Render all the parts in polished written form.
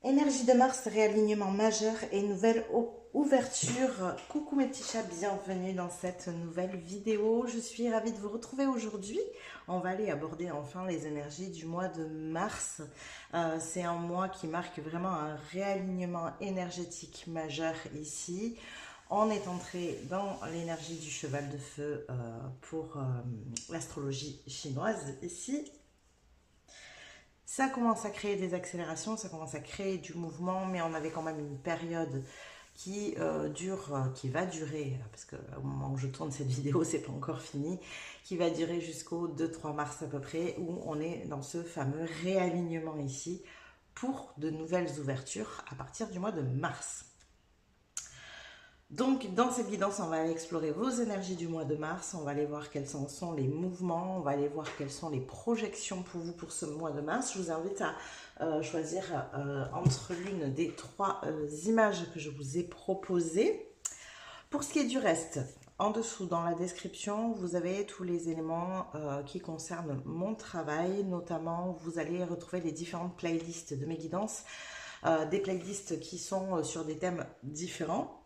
Énergie de Mars, réalignement majeur et nouvelle ouverture. Coucou mes petits chats, bienvenue dans cette nouvelle vidéo. Je suis ravie de vous retrouver aujourd'hui. On va aller aborder enfin les énergies du mois de mars. C'est un mois qui marque vraiment un réalignement énergétique majeur ici. On est entré dans l'énergie du cheval de feu pour l'astrologie chinoise ici. Ça commence à créer des accélérations, ça commence à créer du mouvement, mais on avait quand même une période qui va durer, parce qu'au moment où je tourne cette vidéo, c'est pas encore fini, qui va durer jusqu'au 2-3 mars à peu près, où on est dans ce fameux réalignement ici pour de nouvelles ouvertures à partir du mois de mars. Donc, dans cette guidance, on va aller explorer vos énergies du mois de mars. On va aller voir quels sont les mouvements. On va aller voir quelles sont les projections pour vous pour ce mois de mars. Je vous invite à choisir entre l'une des trois images que je vous ai proposées. Pour ce qui est du reste, en dessous dans la description, vous avez tous les éléments qui concernent mon travail. Notamment, vous allez retrouver les différentes playlists de mes guidances. Des playlists qui sont sur des thèmes différents.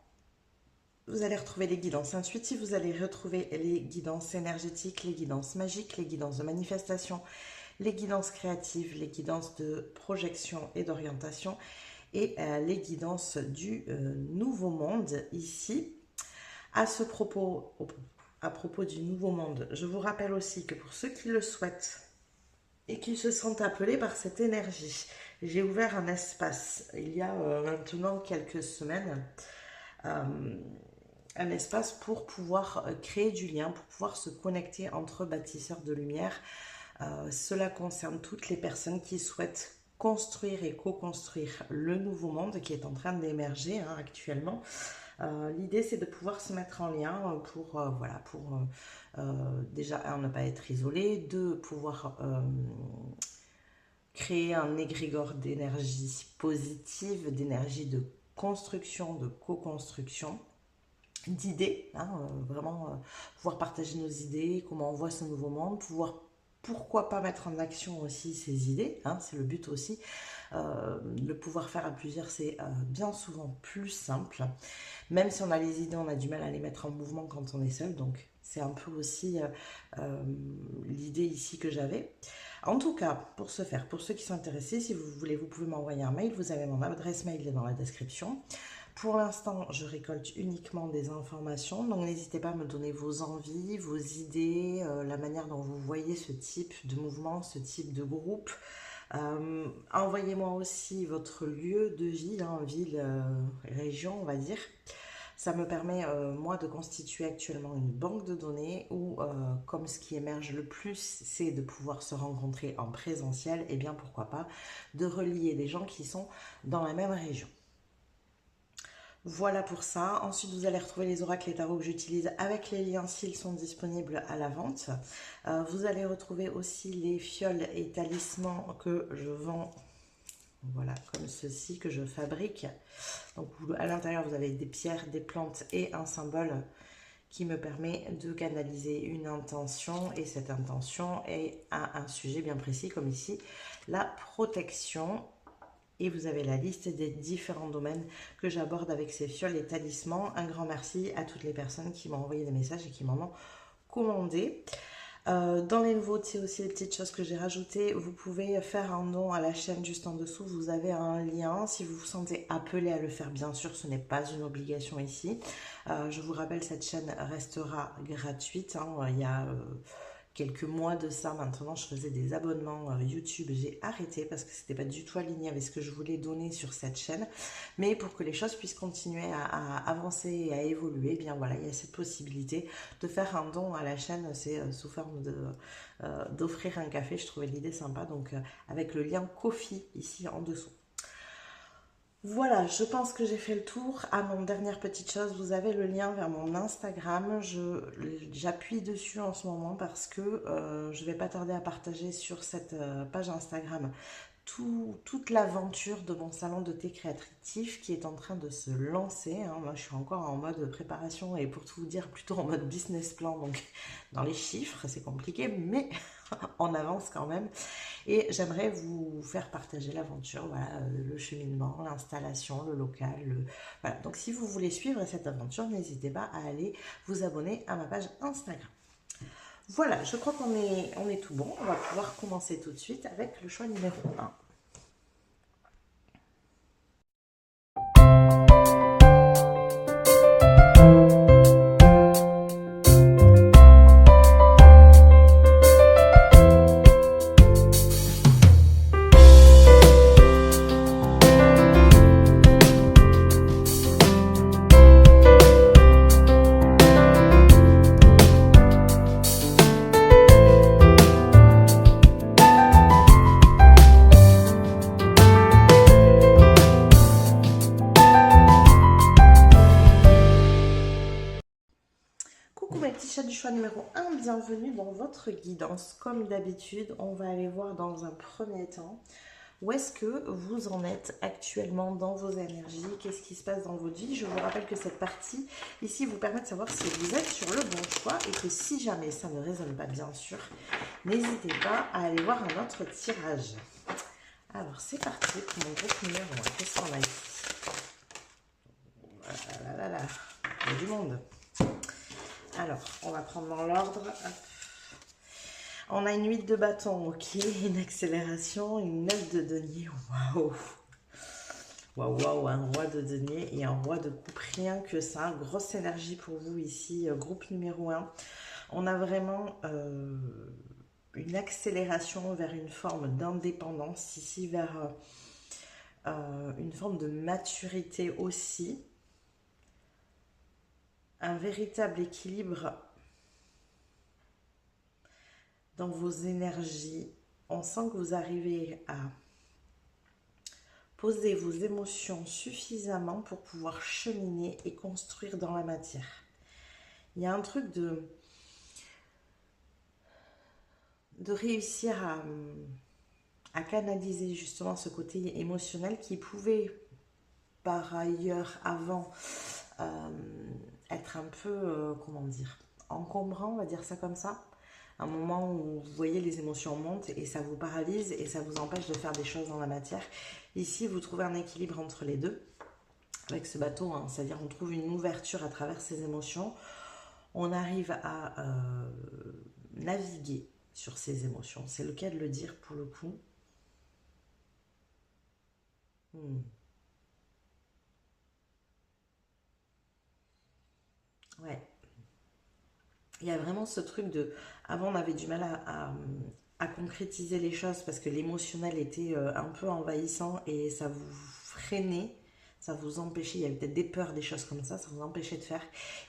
Vous allez retrouver les guidances intuitives, vous allez retrouver les guidances énergétiques, les guidances magiques, les guidances de manifestation, les guidances créatives, les guidances de projection et d'orientation et les guidances du nouveau monde ici. À propos du nouveau monde, je vous rappelle aussi que pour ceux qui le souhaitent et qui se sentent appelés par cette énergie, j'ai ouvert un espace il y a maintenant quelques semaines. Un espace pour pouvoir créer du lien, pour pouvoir se connecter entre bâtisseurs de lumière. Cela concerne toutes les personnes qui souhaitent construire et co-construire le nouveau monde qui est en train d'émerger actuellement. L'idée, c'est de pouvoir se mettre en lien pour déjà, un, ne pas être isolé, deux, pouvoir créer un égrégore d'énergie positive, d'énergie de construction, de co-construction, d'idées, vraiment pouvoir partager nos idées, comment on voit ce nouveau monde, pouvoir pourquoi pas mettre en action aussi ces idées, c'est le but aussi. Le pouvoir faire à plusieurs, c'est bien souvent plus simple. Même si on a les idées, on a du mal à les mettre en mouvement quand on est seul, donc c'est un peu aussi l'idée ici que j'avais. En tout cas, pour ce faire, pour ceux qui sont intéressés, si vous voulez, vous pouvez m'envoyer un mail, vous avez mon adresse mail dans la description. Pour l'instant, je récolte uniquement des informations, donc n'hésitez pas à me donner vos envies, vos idées, la manière dont vous voyez ce type de mouvement, ce type de groupe. Envoyez-moi aussi votre lieu de vie, ville, région, on va dire. Ça me permet, moi, de constituer actuellement une banque de données où, comme ce qui émerge le plus, c'est de pouvoir se rencontrer en présentiel, et bien pourquoi pas, de relier des gens qui sont dans la même région. Voilà pour ça. Ensuite, vous allez retrouver les oracles et tarots que j'utilise avec les liens s'ils sont disponibles à la vente. Vous allez retrouver aussi les fioles et talismans que je vends, voilà, comme ceci, que je fabrique. Donc, à l'intérieur, vous avez des pierres, des plantes et un symbole qui me permet de canaliser une intention. Et cette intention est à un sujet bien précis, comme ici, la protection. Et vous avez la liste des différents domaines que j'aborde avec ces fioles et talismans. Un grand merci à toutes les personnes qui m'ont envoyé des messages et qui m'en ont commandé. Dans les nouveautés aussi, les petites choses que j'ai rajoutées, vous pouvez faire un don à la chaîne juste en dessous. Vous avez un lien. Si vous vous sentez appelé à le faire, bien sûr, ce n'est pas une obligation ici. Je vous rappelle, cette chaîne restera gratuite. Il y a quelques mois de ça maintenant, je faisais des abonnements YouTube, j'ai arrêté parce que c'était pas du tout aligné avec ce que je voulais donner sur cette chaîne, mais pour que les choses puissent continuer à avancer et à évoluer, bien voilà, il y a cette possibilité de faire un don à la chaîne, c'est sous forme d'offrir un café. Je trouvais l'idée sympa, donc avec le lien Ko-fi ici en dessous. Voilà, je pense que j'ai fait le tour. Ah non, dernière petite chose, vous avez le lien vers mon Instagram. J'appuie dessus en ce moment parce que je vais pas tarder à partager sur cette page Instagram toute l'aventure de mon salon de thé créatif qui est en train de se lancer. Moi, je suis encore en mode préparation et pour tout vous dire, plutôt en mode business plan, donc dans les chiffres, c'est compliqué, mais en avance quand même. Et j'aimerais vous faire partager l'aventure, voilà, le cheminement, l'installation, le local. Voilà. Donc si vous voulez suivre cette aventure, n'hésitez pas à aller vous abonner à ma page Instagram. Voilà, je crois on est tout bon. On va pouvoir commencer tout de suite avec le choix numéro 1. Coucou mes petits chats du choix numéro 1, bienvenue dans votre guidance. Comme d'habitude, on va aller voir dans un premier temps où est-ce que vous en êtes actuellement dans vos énergies, qu'est-ce qui se passe dans votre vie. Je vous rappelle que cette partie ici vous permet de savoir si vous êtes sur le bon choix et que si jamais ça ne résonne pas bien sûr, n'hésitez pas à aller voir un autre tirage. Alors c'est parti pour mon groupe numéro 1. Qu'est-ce qu'on a ici? Voilà, il y a du monde. Alors, on va prendre dans l'ordre. On a une 8 de bâton, ok. Une accélération, une 9 de denier. Waouh! Waouh, waouh, un roi de denier et un roi de coupe. Rien que ça. Grosse énergie pour vous ici, groupe numéro 1. On a vraiment une accélération vers une forme d'indépendance, ici vers une forme de maturité aussi. Un véritable équilibre dans vos énergies. On sent que vous arrivez à poser vos émotions suffisamment pour pouvoir cheminer et construire dans la matière. Il y a un truc de réussir à canaliser justement ce côté émotionnel qui pouvait par ailleurs avant être un peu, comment dire, encombrant, on va dire ça comme ça. Un moment où vous voyez les émotions montent et ça vous paralyse et ça vous empêche de faire des choses dans la matière. Ici, vous trouvez un équilibre entre les deux avec ce bateau, hein, c'est-à-dire on trouve une ouverture à travers ces émotions. On arrive à naviguer sur ces émotions. C'est le cas de le dire pour le coup. Ouais. Il y a vraiment ce truc de... Avant, on avait du mal à concrétiser les choses parce que l'émotionnel était un peu envahissant et ça vous freinait, ça vous empêchait, il y avait peut-être des peurs, des choses comme ça vous empêchait de faire.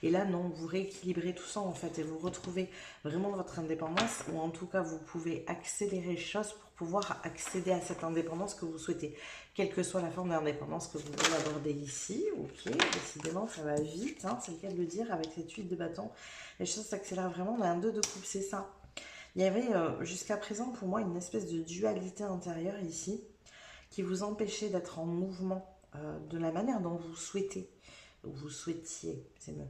Et là, non, vous rééquilibrez tout ça en fait et vous retrouvez vraiment votre indépendance ou en tout cas, vous pouvez accélérer les choses pour pouvoir accéder à cette indépendance que vous souhaitez. Quelle que soit la forme d'indépendance que vous voulez aborder ici, ok, décidément, ça va vite, hein, c'est le cas de le dire, avec cette 8 de bâton. Les choses s'accélèrent vraiment, on a un 2 de coupe, c'est ça. Il y avait jusqu'à présent pour moi une espèce de dualité intérieure ici qui vous empêchait d'être en mouvement de la manière dont vous souhaitez, ou vous souhaitiez, c'est mieux.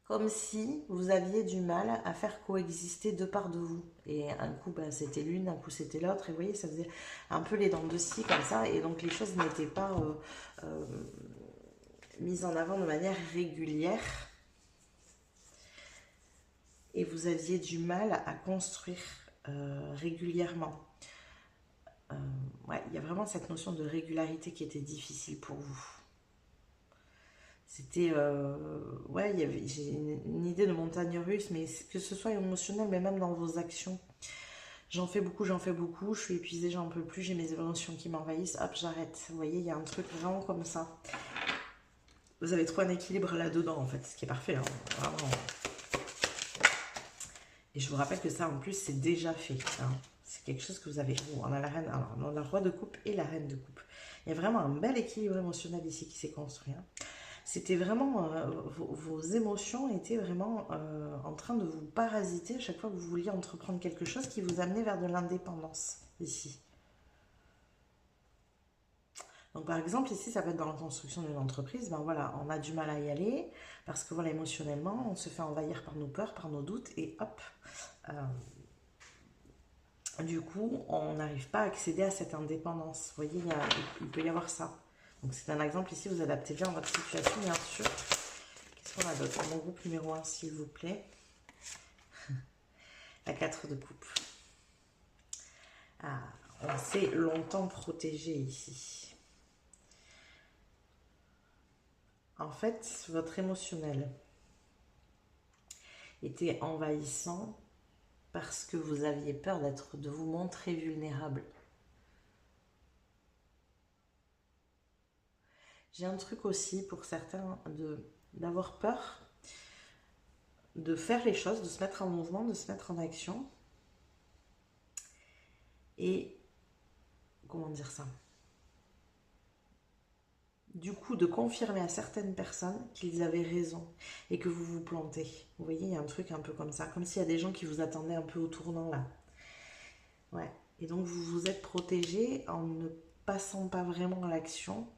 Comme si vous aviez du mal à faire coexister deux parts de vous. Et un coup, bah, c'était l'une, un coup, c'était l'autre. Et vous voyez, ça faisait un peu les dents de scie comme ça. Et donc, les choses n'étaient pas mises en avant de manière régulière. Et vous aviez du mal à construire régulièrement. Ouais, il y a vraiment cette notion de régularité qui était difficile pour vous. C'était, ouais, j'ai une idée de montagne russe, mais que ce soit émotionnel, mais même dans vos actions. J'en fais beaucoup, je suis épuisée, j'en peux plus, j'ai mes émotions qui m'envahissent, hop, j'arrête. Vous voyez, il y a un truc vraiment comme ça. Vous avez trouvé un équilibre là-dedans, en fait, ce qui est parfait, hein, vraiment. Et je vous rappelle que ça, en plus, c'est déjà fait. Hein. C'est quelque chose que vous avez... Oh, on a la reine, alors, on a le roi de coupe et la reine de coupe. Il y a vraiment un bel équilibre émotionnel ici qui s'est construit. Hein. C'était vraiment... vos émotions étaient vraiment en train de vous parasiter à chaque fois que vous vouliez entreprendre quelque chose qui vous amenait vers de l'indépendance, ici. Donc par exemple ici ça peut être dans la construction d'une entreprise, ben voilà, on a du mal à y aller parce que voilà, émotionnellement on se fait envahir par nos peurs, par nos doutes et hop, du coup on n'arrive pas à accéder à cette indépendance. Vous voyez, il peut y avoir ça. Donc c'est un exemple ici, vous adaptez bien votre situation bien sûr. Qu'est-ce qu'on a d'autre? Mon groupe numéro 1 s'il vous plaît. La 4 de coupe. Ah, on s'est longtemps protégé ici. En fait, votre émotionnel était envahissant parce que vous aviez peur de vous montrer vulnérable. J'ai un truc aussi pour certains d'avoir peur de faire les choses, de se mettre en mouvement, de se mettre en action. Et comment dire ça? Du coup, de confirmer à certaines personnes qu'ils avaient raison et que vous vous plantez. Vous voyez, il y a un truc un peu comme ça, comme s'il y a des gens qui vous attendaient un peu au tournant là. Ouais. Et donc, vous vous êtes protégé en ne passant pas vraiment à l'action.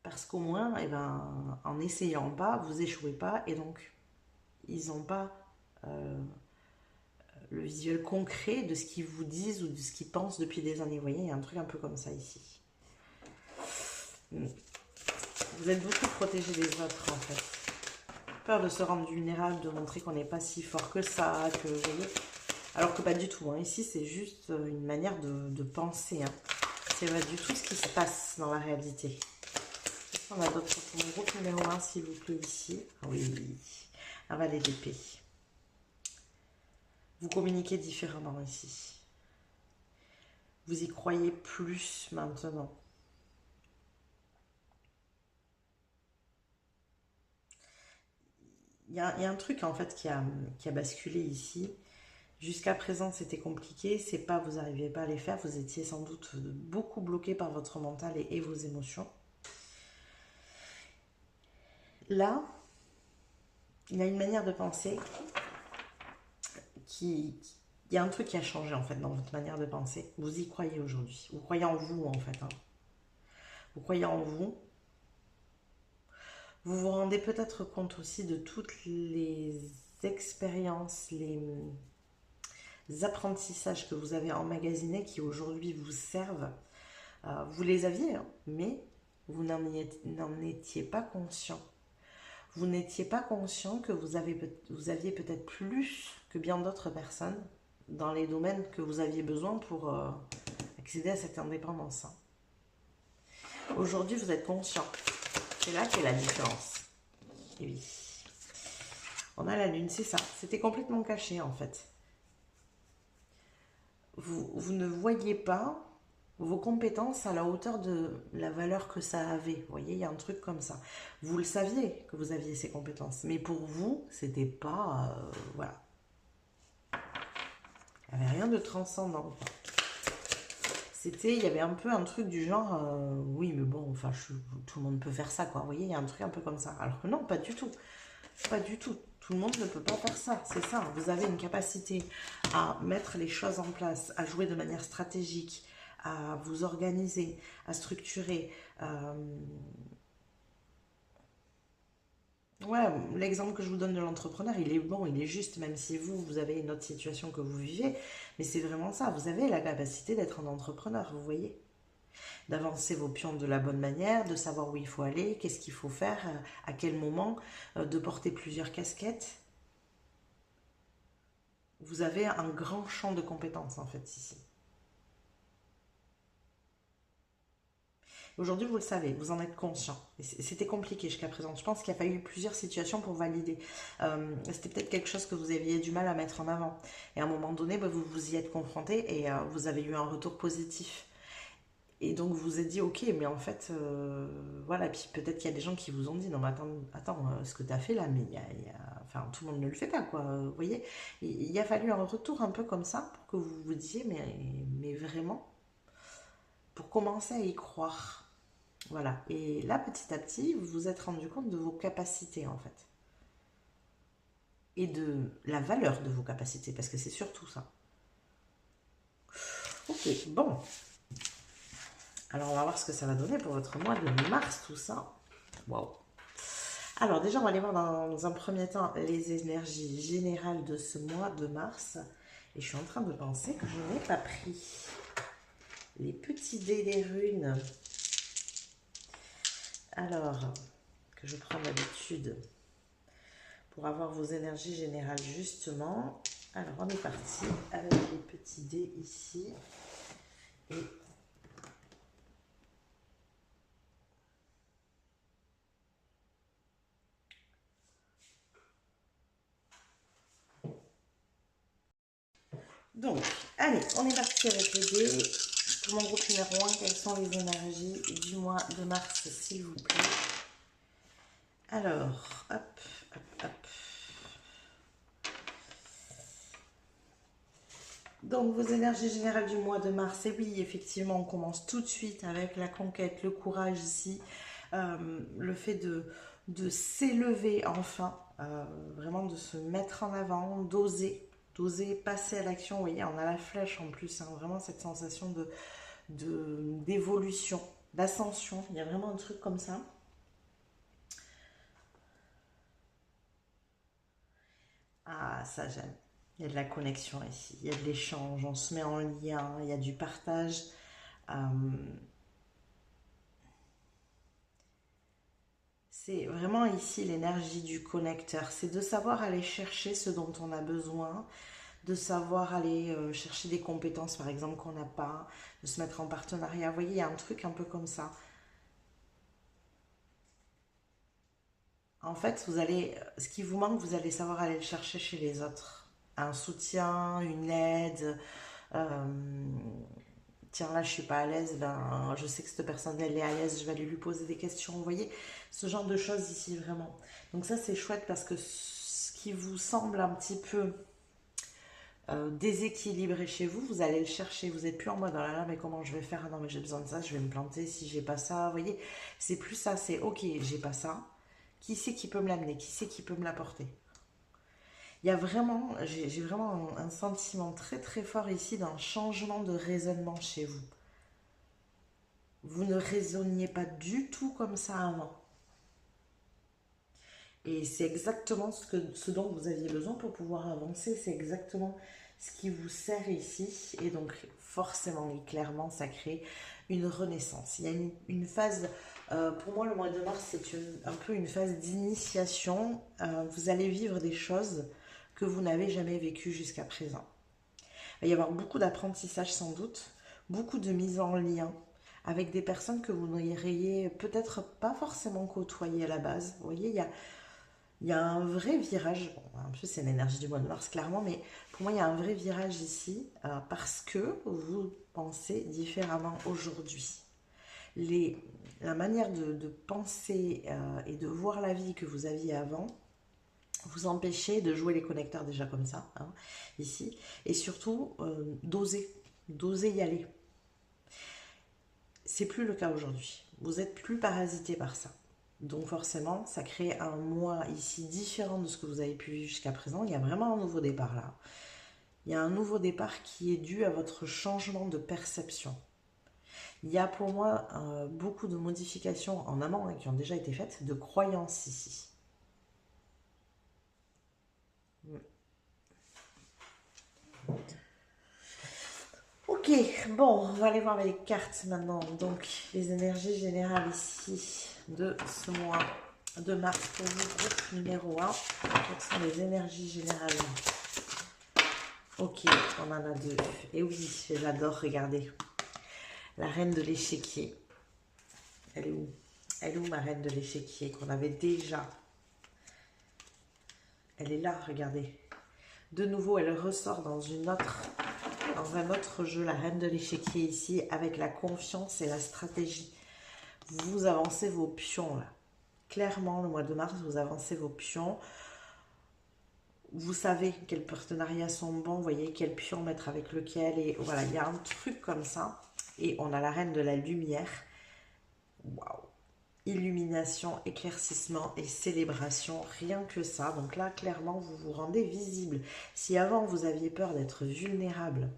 Parce qu'au moins, eh ben, en n'essayant pas, vous échouez pas. Et donc, ils n'ont pas le visuel concret de ce qu'ils vous disent ou de ce qu'ils pensent depuis des années. Vous voyez, il y a un truc un peu comme ça ici. Vous êtes beaucoup protégé des autres en fait. Peur de se rendre vulnérable, de montrer qu'on n'est pas si fort que ça, que vous voyez. Alors que pas du tout. Hein. Ici, c'est juste une manière de penser. Hein. C'est pas du tout ce qui se passe dans la réalité. Qu'est-ce qu'on a d'autre pour mon groupe numéro 1, s'il vous plaît, ici? Oui, un valet d'épée. Vous communiquez différemment ici. Vous y croyez plus maintenant. Il y a un truc en fait qui a basculé ici. Jusqu'à présent, c'était compliqué. C'est pas, vous n'arriviez pas à les faire. Vous étiez sans doute beaucoup bloqué par votre mental et vos émotions. Là, il y a une manière de penser il y a un truc qui a changé en fait dans votre manière de penser. Vous y croyez aujourd'hui. Vous croyez en vous en fait. Hein. Vous croyez en vous. Vous vous rendez peut-être compte aussi de toutes les expériences, les apprentissages que vous avez emmagasinés qui aujourd'hui vous servent. Vous les aviez, hein, mais vous n'en étiez pas conscient. Vous n'étiez pas conscient que vous aviez peut-être plus que bien d'autres personnes dans les domaines que vous aviez besoin pour accéder à cette indépendance. Aujourd'hui, vous êtes conscient. C'est là qu'est la différence. Et oui. On a la lune, c'est ça. C'était complètement caché en fait. Vous ne voyez pas vos compétences à la hauteur de la valeur que ça avait. Vous voyez, il y a un truc comme ça. Vous le saviez que vous aviez ces compétences, mais pour vous, c'était pas... voilà. Il n'y avait rien de transcendant. Il y avait un peu un truc du genre, oui, mais bon, enfin, tout le monde peut faire ça, quoi. Vous voyez, il y a un truc un peu comme ça. Alors que non, pas du tout. Pas du tout. Tout le monde ne peut pas faire ça. C'est ça. Vous avez une capacité à mettre les choses en place, à jouer de manière stratégique, à vous organiser, à structurer. Ouais, l'exemple que je vous donne de l'entrepreneur, il est bon, il est juste, même si vous avez une autre situation que vous vivez. Mais c'est vraiment ça. Vous avez la capacité d'être un entrepreneur, vous voyez, d'avancer vos pions de la bonne manière, de savoir où il faut aller, qu'est-ce qu'il faut faire, à quel moment, de porter plusieurs casquettes. Vous avez un grand champ de compétences en fait ici. Aujourd'hui, vous le savez, vous en êtes conscient. C'était compliqué jusqu'à présent. Je pense qu'il a fallu plusieurs situations pour valider. C'était peut-être quelque chose que vous aviez du mal à mettre en avant. Et à un moment donné, vous vous y êtes confronté et vous avez eu un retour positif. Et donc vous vous êtes dit, ok, mais en fait, voilà, puis peut-être qu'il y a des gens qui vous ont dit, non mais attends ce que tu as fait là, mais enfin, tout le monde ne le fait pas, quoi, vous voyez. Il a fallu un retour un peu comme ça pour que vous vous disiez, mais vraiment, pour commencer à y croire. Voilà, et là, petit à petit, vous vous êtes rendu compte de vos capacités, en fait. Et de la valeur de vos capacités, parce que c'est surtout ça. Ok, bon. Alors, on va voir ce que ça va donner pour votre mois de mars, tout ça. Waouh! Alors, déjà, on va aller voir dans un premier temps les énergies générales de ce mois de mars. Et je suis en train de penser que je n'ai pas pris les petits dés des runes. Alors, que je prends d'habitude pour avoir vos énergies générales justement. Alors, on est parti avec les petits dés ici. Et donc, allez, on est parti avec les dés. Pour mon groupe numéro 1, quelles sont les énergies du mois de mars, s'il vous plaît? Alors, hop, hop, hop. Donc, vos énergies générales du mois de mars, et oui, effectivement, on commence tout de suite avec la conquête, le courage ici, le fait de s'élever enfin, vraiment de se mettre en avant, d'oser passer à l'action. Vous voyez, on a la flèche en plus, hein, vraiment cette sensation d'évolution, d'ascension. Il y a vraiment un truc comme ça. Ah, ça j'aime. Il y a de la connexion ici, il y a de l'échange, on se met en lien, il y a du partage. C'est vraiment ici l'énergie du connecteur. C'est de savoir aller chercher ce dont on a besoin, de savoir aller chercher des compétences par exemple qu'on n'a pas, de se mettre en partenariat. Vous voyez, il y a un truc un peu comme ça. En fait, ce qui vous manque, vous allez savoir aller le chercher chez les autres. Un soutien, une aide. euh, Tiens, là, je suis pas à l'aise. Ben, je sais que cette personne, elle est à l'aise. Je vais aller lui poser des questions. Vous voyez, ce genre de choses ici, vraiment. Donc ça, c'est chouette parce que ce qui vous semble un petit peu déséquilibré chez vous, vous allez le chercher. Vous n'êtes plus en mode, oh là là, mais comment je vais faire? Ah non, mais j'ai besoin de ça, je vais me planter si j'ai pas ça. Vous voyez, c'est plus ça, c'est ok, j'ai pas ça. Qui c'est qui peut me l'amener? Qui c'est qui peut me l'apporter? Il y a vraiment, j'ai vraiment un sentiment très très fort ici d'un changement de raisonnement chez vous. Vous ne raisonniez pas du tout comme ça avant. Et c'est exactement ce dont vous aviez besoin pour pouvoir avancer. C'est exactement ce qui vous sert ici. Et donc, forcément et clairement, ça crée une renaissance. Il y a une phase, pour moi, le mois de mars, c'est un peu une phase d'initiation. Vous allez vivre des choses que vous n'avez jamais vécues jusqu'à présent. Il va y avoir beaucoup d'apprentissage sans doute, beaucoup de mise en lien avec des personnes que vous n'auriez peut-être pas forcément côtoyées à la base. Vous voyez, il y a un vrai virage, bon, en plus c'est l'énergie du mois de mars clairement, mais pour moi il y a un vrai virage ici parce que vous pensez différemment aujourd'hui. La manière de penser et de voir la vie que vous aviez avant vous empêchez de jouer les connecteurs déjà comme ça, hein, ici, et surtout d'oser y aller. C'est plus le cas aujourd'hui. Vous êtes plus parasité par ça. Donc forcément, ça crée un mois ici différent de ce que vous avez pu vivre jusqu'à présent. Il y a vraiment un nouveau départ là. Il y a un nouveau départ qui est dû à votre changement de perception. Il y a pour moi beaucoup de modifications en amont qui ont déjà été faites, de croyances ici. Ok, bon, on va aller voir les cartes maintenant. Donc, les énergies générales ici de ce mois de mars pour vous, groupe numéro 1. Quelles sont les énergies générales? Ok, on en a deux. Et oui, j'adore, regardez. La reine de l'échiquier. Elle est où? Elle est où ma reine de l'échiquier qu'on avait déjà? Elle est là, regardez. De nouveau, elle ressort dans un autre jeu, la reine de l'échiquier ici, avec la confiance et la stratégie. Vous avancez vos pions là. Clairement, le mois de mars, vous avancez vos pions. Vous savez quels partenariats sont bons, vous voyez quel pion mettre avec lequel. Et voilà, il y a un truc comme ça. Et on a la reine de la lumière. Waouh! illumination, éclaircissement et célébration, rien que ça. Donc là, clairement, vous vous rendez visible. Si avant, vous aviez peur d'être vulnérable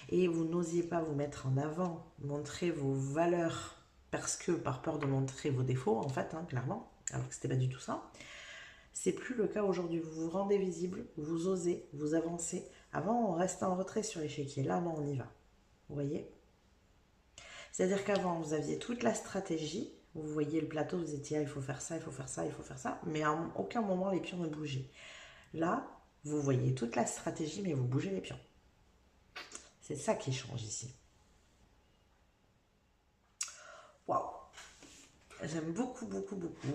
et vous n'osiez pas vous mettre en avant, montrer vos valeurs, parce que par peur de montrer vos défauts, en fait, hein, clairement, alors que c'était pas du tout ça, c'est plus le cas aujourd'hui. Vous vous rendez visible, vous osez, vous avancez. Avant, on restait en retrait sur l'échiquier. Là, non, on y va. Vous voyez? C'est-à-dire qu'avant, vous aviez toute la stratégie. Vous voyez le plateau, vous étiez, ah, il faut faire ça, il faut faire ça, il faut faire ça. Mais à aucun moment, les pions ne bougeaient. Là, vous voyez toute la stratégie, mais vous bougez les pions. C'est ça qui change ici. Waouh! J'aime beaucoup, beaucoup, beaucoup.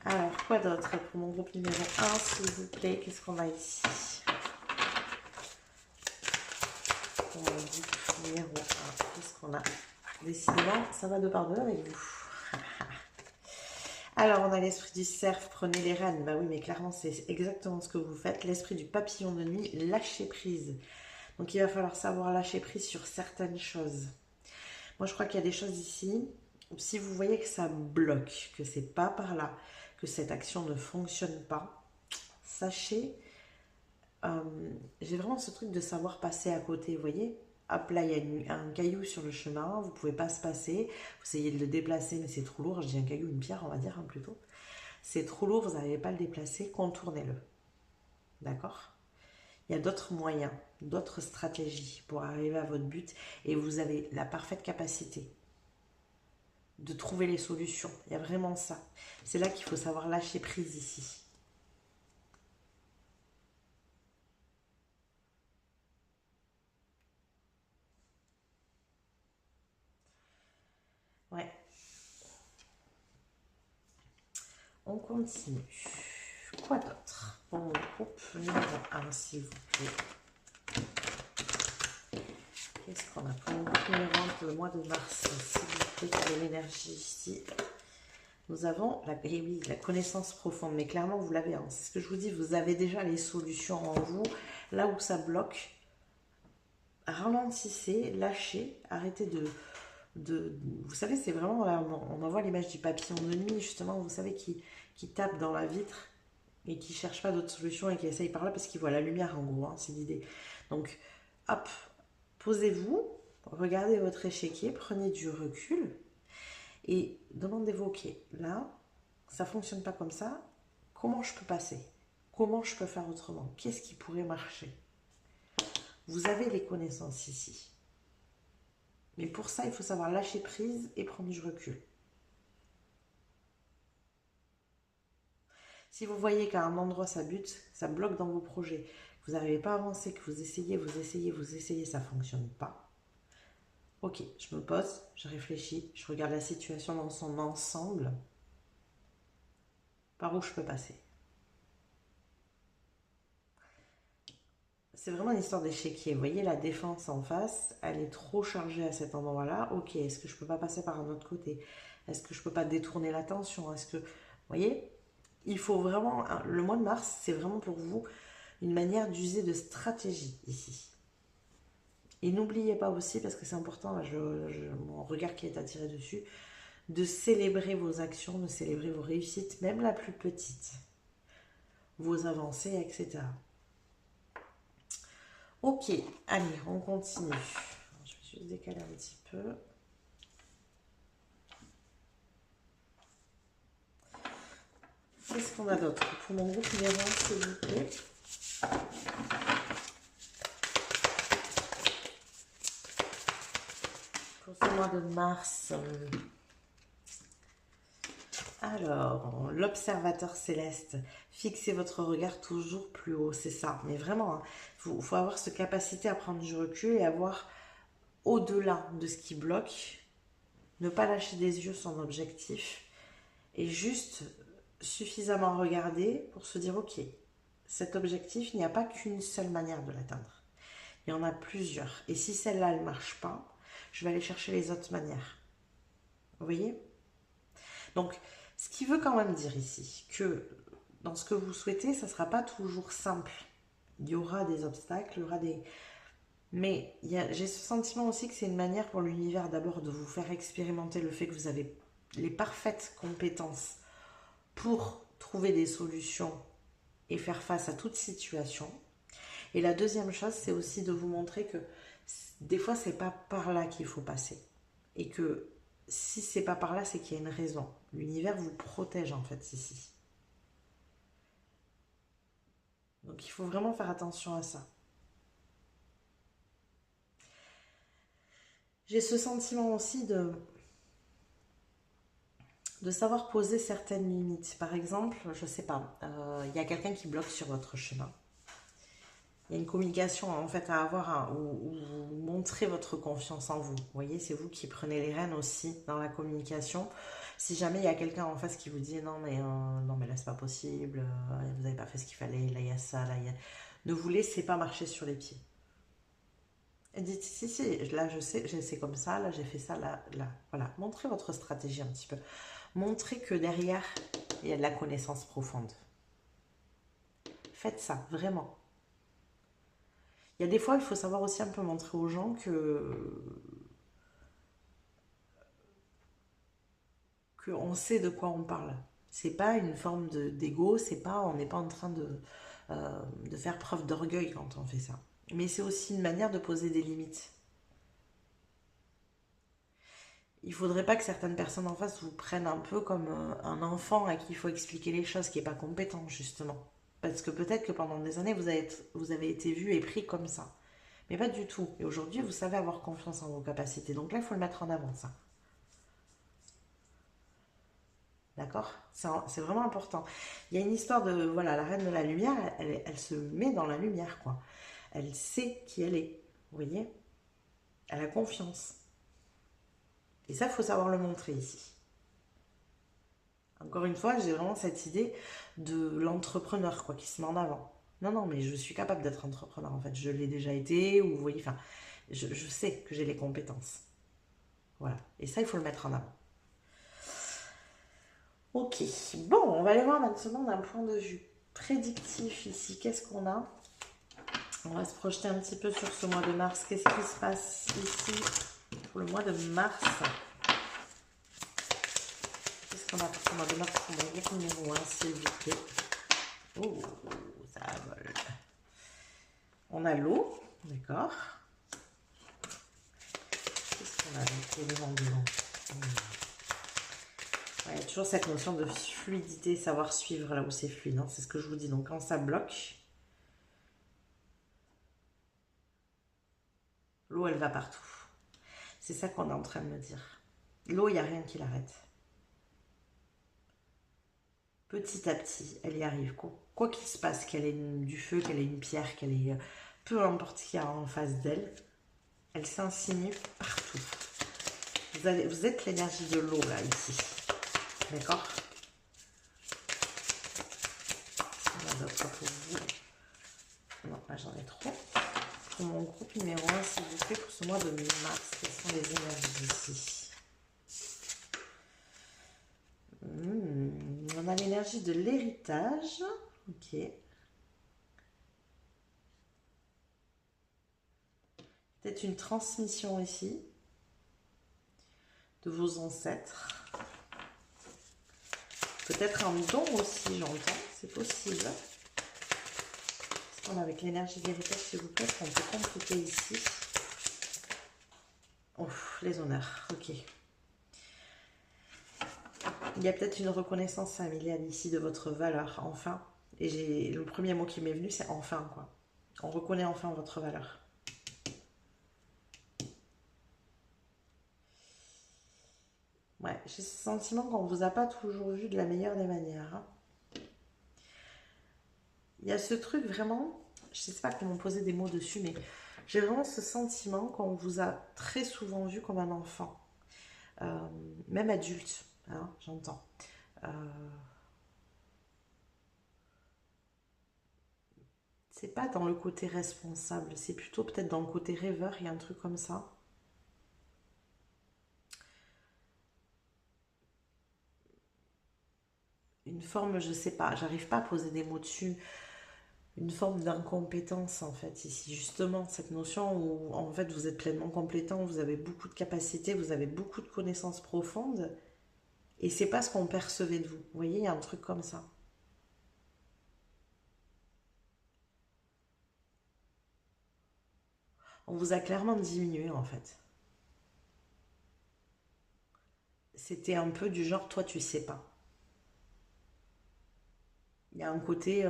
Alors, quoi d'autre pour mon groupe numéro 1, s'il vous plaît? Qu'est-ce qu'on a ici? Pour mon groupe numéro 1, qu'est-ce qu'on a? Décidément, ça va de par deux avec vous. Alors, on a l'esprit du cerf, prenez les rênes. Bah oui, mais clairement, c'est exactement ce que vous faites. L'esprit du papillon de nuit, lâcher prise. Donc, il va falloir savoir lâcher prise sur certaines choses. Moi, je crois qu'il y a des choses ici, si vous voyez que ça bloque, que c'est pas par là, que cette action ne fonctionne pas, sachez, j'ai vraiment ce truc de savoir passer à côté, vous voyez? Hop, là, il y a un caillou sur le chemin, vous ne pouvez pas se passer, vous essayez de le déplacer, mais c'est trop lourd. Je dis un caillou, une pierre, on va dire, hein, plutôt. C'est trop lourd, vous n'arrivez pas à le déplacer, contournez-le. D'accord? Il y a d'autres moyens, d'autres stratégies pour arriver à votre but, et vous avez la parfaite capacité de trouver les solutions. Il y a vraiment ça. C'est là qu'il faut savoir lâcher prise ici. Ouais. On continue. Quoi d'autre? Pour mon groupe numéro 1, s'il vous plaît. Qu'est-ce qu'on a pour mon groupe numéro 1 pour le mois de mars, s'il vous plaît, quelle est l'énergie ici? Nous avons la connaissance profonde, mais clairement, vous l'avez. Hein, c'est ce que je vous dis, vous avez déjà les solutions en vous. Là où ça bloque, ralentissez, lâchez, arrêtez vous savez, c'est vraiment, là, on envoie l'image du papillon de nuit, justement, vous savez, qui tape dans la vitre et qui ne cherche pas d'autres solutions et qui essaye par là parce qu'il voit la lumière, en gros, hein, c'est l'idée. Donc, hop, posez-vous, regardez votre échiquier, prenez du recul et demandez-vous, ok, là, ça ne fonctionne pas comme ça, comment je peux passer? Comment je peux faire autrement? Qu'est-ce qui pourrait marcher? Vous avez les connaissances ici. Mais pour ça, il faut savoir lâcher prise et prendre du recul. Si vous voyez qu'à un endroit ça bute, ça bloque dans vos projets, que vous n'arrivez pas à avancer, que vous essayez, ça ne fonctionne pas. Ok, je me pose, je réfléchis, je regarde la situation dans son ensemble. Par où je peux passer? C'est vraiment une histoire d'échiquier. Vous voyez, la défense en face, elle est trop chargée à cet endroit-là. Ok, est-ce que je peux pas passer par un autre côté? Est-ce que je peux pas détourner l'attention? Est-ce que... Vous voyez, il faut vraiment... Le mois de mars, c'est vraiment pour vous une manière d'user de stratégie ici. Et n'oubliez pas aussi, parce que c'est important, là, mon regard qui est attiré dessus, de célébrer vos actions, de célébrer vos réussites, même la plus petite, vos avancées, etc. Ok, allez, on continue. Je vais juste décaler un petit peu. Qu'est-ce qu'on a d'autre pour mon groupe numéro 1, s'il vous plaît? Pour ce mois de mars. Alors, l'observateur céleste, fixez votre regard toujours plus haut, c'est ça. Mais vraiment, il faut avoir cette capacité à prendre du recul et à voir au-delà de ce qui bloque, ne pas lâcher des yeux son objectif et juste suffisamment regarder pour se dire, ok, cet objectif, il n'y a pas qu'une seule manière de l'atteindre. Il y en a plusieurs. Et si celle-là, elle ne marche pas, je vais aller chercher les autres manières. Vous voyez? Donc, ce qui veut quand même dire ici que dans ce que vous souhaitez, ça ne sera pas toujours simple. Il y aura des obstacles, il y aura des... Mais j'ai ce sentiment aussi que c'est une manière pour l'univers d'abord de vous faire expérimenter le fait que vous avez les parfaites compétences pour trouver des solutions et faire face à toute situation. Et la deuxième chose, c'est aussi de vous montrer que des fois, c'est pas par là qu'il faut passer. Et que si c'est pas par là, c'est qu'il y a une raison. L'univers vous protège en fait ici. Donc il faut vraiment faire attention à ça. J'ai ce sentiment aussi de savoir poser certaines limites. Par exemple, je sais pas, il y a quelqu'un qui bloque sur votre chemin. Il y a une communication en fait à avoir où vous montrez votre confiance en vous. Vous voyez, c'est vous qui prenez les rênes aussi dans la communication. Si jamais il y a quelqu'un en face qui vous dit non mais là c'est pas possible, vous n'avez pas fait ce qu'il fallait, là il y a ça, là il y a... Ne vous laissez pas marcher sur les pieds. Et dites si, là je sais, c'est comme ça, là j'ai fait ça, là. Voilà, montrez votre stratégie un petit peu. Montrez que derrière, il y a de la connaissance profonde. Faites ça, vraiment. Il y a des fois, il faut savoir aussi un peu montrer aux gens que on sait de quoi on parle. C'est pas une forme d'ego, c'est pas, on n'est pas en train de faire preuve d'orgueil quand on fait ça. Mais c'est aussi une manière de poser des limites. Il faudrait pas que certaines personnes en face vous prennent un peu comme un enfant à qui il faut expliquer les choses, qui n'est pas compétent justement. Parce que peut-être que pendant des années, vous avez été vu et pris comme ça. Mais pas du tout. Et aujourd'hui, vous savez avoir confiance en vos capacités. Donc là, il faut le mettre en avant, ça. D'accord? C'est vraiment important. Il y a une histoire de, voilà, la reine de la lumière, elle se met dans la lumière, quoi. Elle sait qui elle est. Vous voyez? Elle a confiance. Et ça, il faut savoir le montrer ici. Encore une fois, j'ai vraiment cette idée de l'entrepreneur, quoi, qui se met en avant. Non, non, mais je suis capable d'être entrepreneur, en fait. Je l'ai déjà été, ou vous voyez, enfin, je sais que j'ai les compétences. Voilà. Et ça, il faut le mettre en avant. Ok. Bon, on va aller voir maintenant d'un point de vue prédictif ici. Qu'est-ce qu'on a? On va se projeter un petit peu sur ce mois de mars. Qu'est-ce qui se passe ici pour le mois de mars? Qu'est-ce qu'on a pour ce mois de mars pour mon groupe numéro 1, s'il vous plaît? Oh, ça vole. On a l'eau, d'accord. Qu'est-ce qu'on a avec l'élément de l'eau? Il y a toujours cette notion de fluidité, savoir suivre là où c'est fluide. Hein, c'est ce que je vous dis. Donc quand ça bloque, l'eau, elle va partout. C'est ça qu'on est en train de me dire. L'eau, il n'y a rien qui l'arrête. Petit à petit, elle y arrive. Quoi qu'il se passe, qu'elle ait du feu, qu'elle ait une pierre, qu'elle ait... peu importe ce qu'il y a en face d'elle, elle s'insinue partout. Vous êtes l'énergie de l'eau, là, ici. D'accord? On a d'autres pour vous. Non, là, j'en ai trop. Pour mon groupe numéro 1, s'il vous plaît, pour ce mois de mars, quelles sont les énergies ici? On a l'énergie de l'héritage. Ok. Peut-être une transmission ici de vos ancêtres. Peut-être un don aussi, j'entends. C'est possible. Parce qu'on a avec l'énergie d'héritage, s'il vous plaît, c'est un peu compliqué ici. Ouf, les honneurs. Ok. Il y a peut-être une reconnaissance familiale ici de votre valeur, enfin. Et le premier mot qui m'est venu, c'est enfin, quoi. On reconnaît enfin votre valeur. Ouais, j'ai ce sentiment qu'on ne vous a pas toujours vu de la meilleure des manières. Hein. Il y a ce truc vraiment, je ne sais pas comment poser des mots dessus, mais j'ai vraiment ce sentiment qu'on vous a très souvent vu comme un enfant. Même adulte, hein, j'entends. C'est pas dans le côté responsable, c'est plutôt peut-être dans le côté rêveur, il y a un truc comme ça. Une forme, je sais pas, j'arrive pas à poser des mots dessus, une forme d'incompétence en fait ici, justement, cette notion où en fait vous êtes pleinement compétent, vous avez beaucoup de capacités, vous avez beaucoup de connaissances profondes, Et c'est pas ce qu'on percevait de vous. Vous voyez, il y a un truc comme ça. On vous a clairement diminué en fait. C'était un peu du genre, toi tu sais pas. Il y a un côté,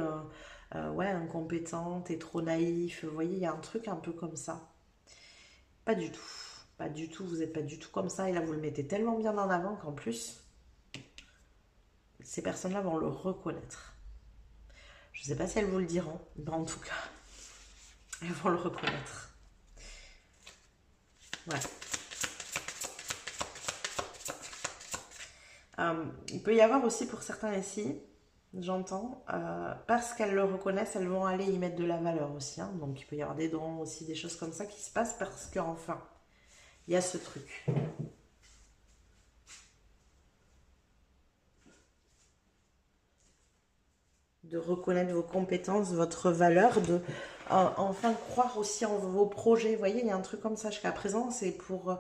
ouais, incompétent, t'es trop naïf. Vous voyez, il y a un truc un peu comme ça. Pas du tout. Pas du tout, vous n'êtes pas du tout comme ça. Et là, vous le mettez tellement bien en avant qu'en plus, ces personnes-là vont le reconnaître. Je ne sais pas si elles vous le diront, mais en tout cas, elles vont le reconnaître. Ouais. Il peut y avoir aussi pour certains ici, j'entends, parce qu'elles le reconnaissent, elles vont aller y mettre de la valeur aussi. Hein. Donc il peut y avoir des dons aussi, des choses comme ça qui se passent parce qu'enfin, il y a ce truc. De reconnaître vos compétences, votre valeur, de enfin croire aussi en vos projets. Vous voyez, il y a un truc comme ça jusqu'à présent, c'est pour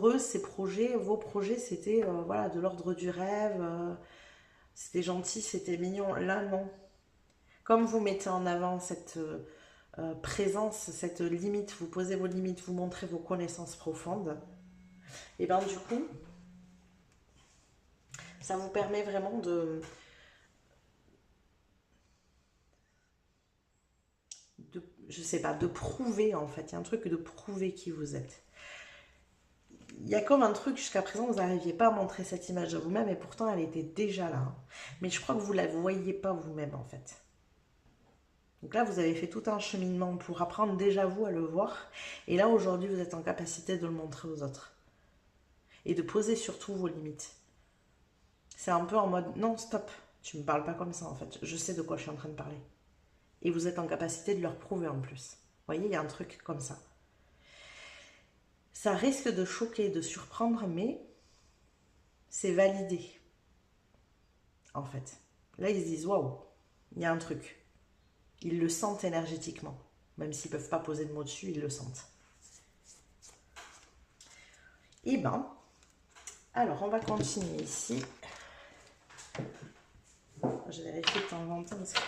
eux, ces projets, vos projets, c'était voilà, de l'ordre du rêve, c'était gentil, c'était mignon. Là, non. Comme vous mettez en avant cette présence, cette limite, vous posez vos limites, vous montrez vos connaissances profondes, et bien du coup, ça vous permet vraiment je sais pas, de prouver en fait. Il y a un truc de prouver qui vous êtes. Il y a comme un truc, jusqu'à présent, vous n'arriviez pas à montrer cette image de vous-même et pourtant elle était déjà là. Hein. Mais je crois que vous ne la voyez pas vous-même en fait. Donc là, vous avez fait tout un cheminement pour apprendre déjà vous à le voir. Et là, aujourd'hui, vous êtes en capacité de le montrer aux autres. Et de poser surtout vos limites. C'est un peu en mode, non, stop, tu me parles pas comme ça en fait. Je sais de quoi je suis en train de parler. Et vous êtes en capacité de leur prouver en plus. Vous voyez, il y a un truc comme ça. Ça risque de choquer, de surprendre, mais c'est validé. En fait. Là, ils se disent, waouh, il y a un truc. Ils le sentent énergétiquement. Même s'ils ne peuvent pas poser de mots dessus, ils le sentent. Et ben, alors on va continuer ici. Je vérifie de temps en temps parce que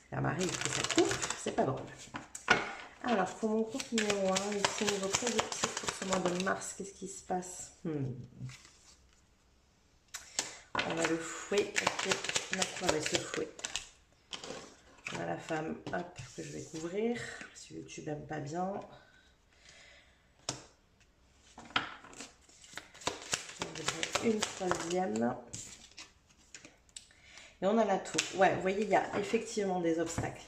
ça m'arrive que ça coupe, c'est pas drôle. Alors, pour mon groupe numéro 1, ici, niveau productif pour ce mois de mars, qu'est-ce qui se passe? On a le fouet, ok, on a quoi avec ce fouet? On a la femme, hop, que je vais couvrir, si YouTube n'aime pas bien. Une troisième. Et on a la tour. Ouais, vous voyez, il y a effectivement des obstacles.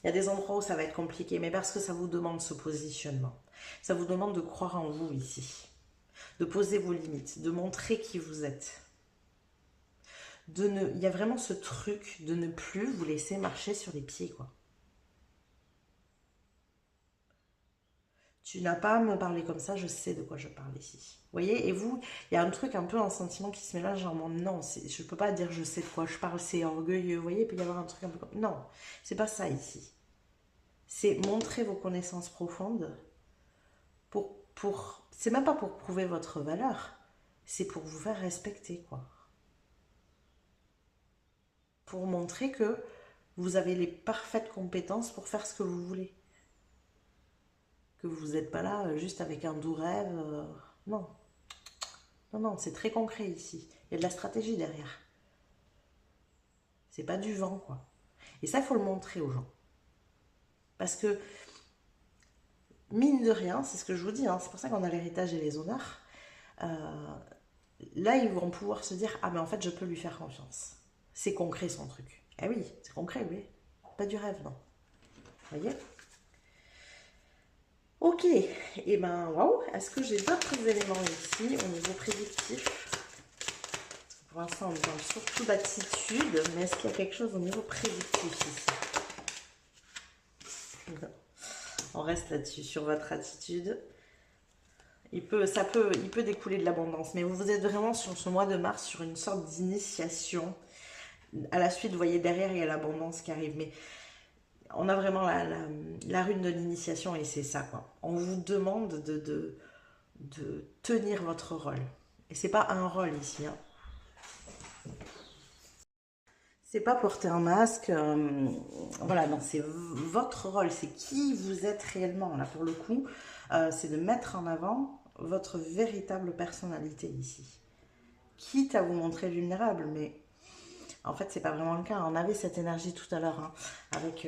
Il y a des endroits où ça va être compliqué, mais parce que ça vous demande ce positionnement. Ça vous demande de croire en vous ici. De poser vos limites, de montrer qui vous êtes. Il y a vraiment ce truc de ne plus vous laisser marcher sur les pieds, quoi. Tu n'as pas à me parler comme ça, je sais de quoi je parle ici. Vous voyez, et vous, il y a un truc un peu, un sentiment qui se mélange, genre, non, je ne peux pas dire je sais de quoi je parle, c'est orgueilleux, vous voyez, il peut y avoir un truc un peu comme... Non, c'est pas ça ici. C'est montrer vos connaissances profondes c'est même pas pour prouver votre valeur, c'est pour vous faire respecter, quoi. Pour montrer que vous avez les parfaites compétences pour faire ce que vous voulez. Que vous n'êtes pas là juste avec un doux rêve. Non. Non, non, c'est très concret ici. Il y a de la stratégie derrière. C'est pas du vent, quoi. Et ça, il faut le montrer aux gens. Parce que, mine de rien, c'est ce que je vous dis, hein, c'est pour ça qu'on a l'héritage et les honneurs. Là, ils vont pouvoir se dire, ah, mais en fait, je peux lui faire confiance. C'est concret, son truc. Eh oui, c'est concret, oui. Pas du rêve, non. Vous voyez? Ok, et ben waouh, est-ce que j'ai d'autres éléments ici au niveau prédictif? Pour l'instant, on parle surtout d'attitude, mais est-ce qu'il y a quelque chose au niveau prédictif ici? On reste là-dessus, sur votre attitude. Il peut découler de l'abondance, mais vous êtes vraiment sur ce mois de mars sur une sorte d'initiation. À la suite, vous voyez, derrière, il y a l'abondance qui arrive, mais on a vraiment la rune de l'initiation et c'est ça, quoi. On vous demande de tenir votre rôle. Et c'est pas un rôle ici, hein. C'est pas porter un masque, voilà, non, c'est votre rôle, c'est qui vous êtes réellement, là, pour le coup, c'est de mettre en avant votre véritable personnalité ici. Quitte à vous montrer vulnérable, mais en fait, c'est pas vraiment le cas. On avait cette énergie tout à l'heure, hein, avec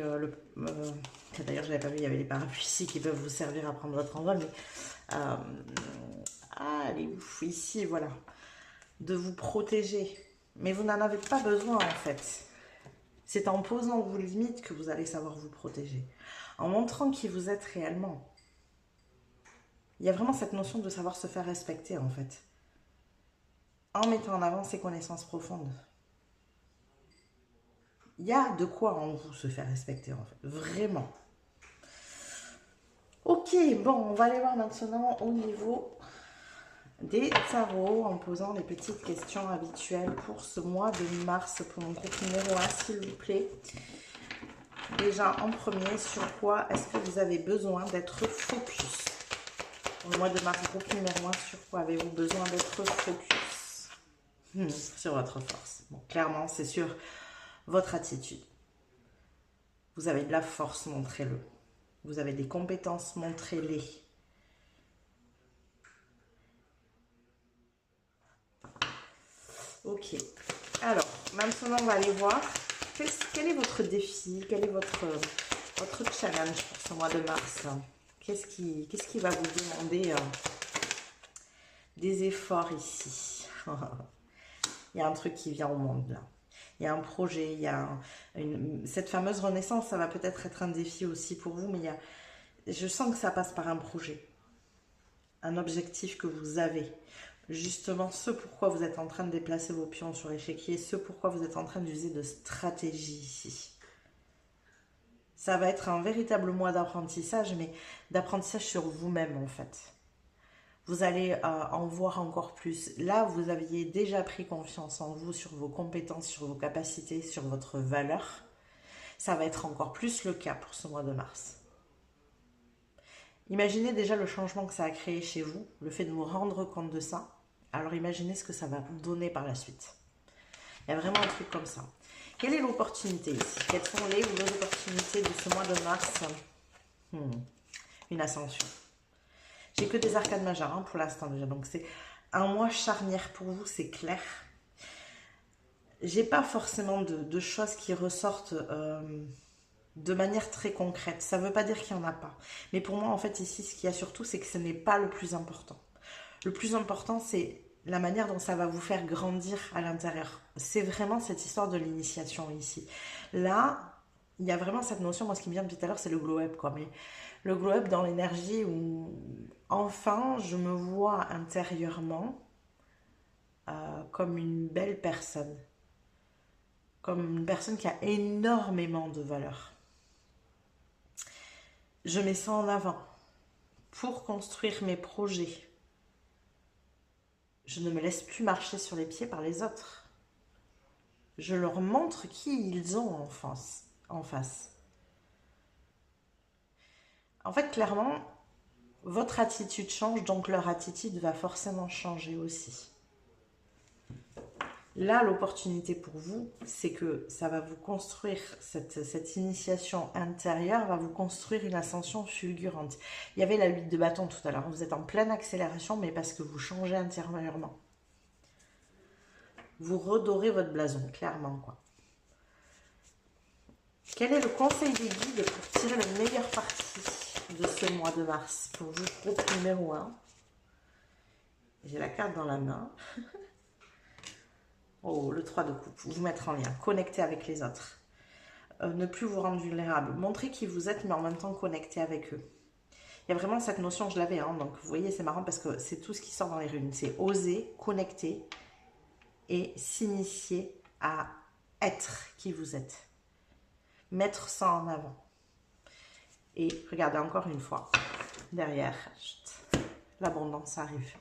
d'ailleurs, je l'avais pas vu, il y avait les parapluies ici qui peuvent vous servir à prendre votre envol, mais allez, ouf, ici, voilà, de vous protéger. Mais vous n'en avez pas besoin, en fait. C'est en posant vos limites que vous allez savoir vous protéger. En montrant qui vous êtes réellement. Il y a vraiment cette notion de savoir se faire respecter, en fait. En mettant en avant ses connaissances profondes. Il y a de quoi en vous se faire respecter, en fait. Vraiment. Ok, bon, on va aller voir maintenant au niveau des tarots en posant les petites questions habituelles pour ce mois de mars pour mon groupe numéro 1, s'il vous plaît. Déjà, en premier, sur quoi est-ce que vous avez besoin d'être focus? Pour le mois de mars, groupe numéro 1, sur quoi avez-vous besoin d'être focus? Sur votre force. Bon, clairement, c'est sur votre attitude. Vous avez de la force, montrez-le. Vous avez des compétences, montrez-les. Ok. Alors, maintenant, on va aller voir quel est votre défi, quel est votre challenge pour ce mois de mars. Qu'est-ce qui va vous demander des efforts ici? Il y a un truc qui vient au monde là. Il y a un projet, il y a cette fameuse renaissance, ça va peut-être être un défi aussi pour vous, mais je sens que ça passe par un projet, un objectif que vous avez. Justement, ce pourquoi vous êtes en train de déplacer vos pions sur l'échiquier, ce pourquoi vous êtes en train d'user de stratégie ici. Ça va être un véritable mois d'apprentissage, mais d'apprentissage sur vous-même en fait. Vous allez en voir encore plus. Là, vous aviez déjà pris confiance en vous, sur vos compétences, sur vos capacités, sur votre valeur. Ça va être encore plus le cas pour ce mois de mars. Imaginez déjà le changement que ça a créé chez vous, le fait de vous rendre compte de ça. Alors imaginez ce que ça va vous donner par la suite. Il y a vraiment un truc comme ça. Quelle est l'opportunité ici? Quelles sont les opportunités de ce mois de mars? Une ascension. J'ai que des arcades majeures hein, pour l'instant déjà. Donc c'est un mois charnière pour vous, c'est clair. J'ai pas forcément de choses qui ressortent de manière très concrète. Ça veut pas dire qu'il n'y en a pas. Mais pour moi, en fait, ici, ce qu'il y a surtout, c'est que ce n'est pas le plus important. Le plus important, c'est la manière dont ça va vous faire grandir à l'intérieur. C'est vraiment cette histoire de l'initiation ici. Là, il y a vraiment cette notion, moi ce qui me vient depuis tout à l'heure, c'est le glow-up, quoi. Mais le glow-up dans l'énergie où, enfin, je me vois intérieurement comme une belle personne. Comme une personne qui a énormément de valeur. Je mets ça en avant pour construire mes projets. Je ne me laisse plus marcher sur les pieds par les autres. Je leur montre qui ils ont en face. En fait, clairement, votre attitude change, donc leur attitude va forcément changer aussi. Là, l'opportunité pour vous, c'est que ça va vous construire, cette initiation intérieure va vous construire une ascension fulgurante. Il y avait la 8 de bâton tout à l'heure, vous êtes en pleine accélération, mais parce que vous changez intérieurement. Vous redorez votre blason, clairement, quoi. Quel est le conseil des guides pour tirer le meilleur parti de ce mois de mars pour vous, groupe numéro 1? J'ai la carte dans la main. Oh, le 3 de coupe, vous mettre en lien, connecter avec les autres. Ne plus vous rendre vulnérable, montrer qui vous êtes, mais en même temps connecter avec eux. Il y a vraiment cette notion, je l'avais, hein, donc vous voyez, c'est marrant parce que c'est tout ce qui sort dans les runes. C'est oser, connecter et s'initier à être qui vous êtes. Mettre ça en avant. Et regardez encore une fois, derrière, l'abondance arrive.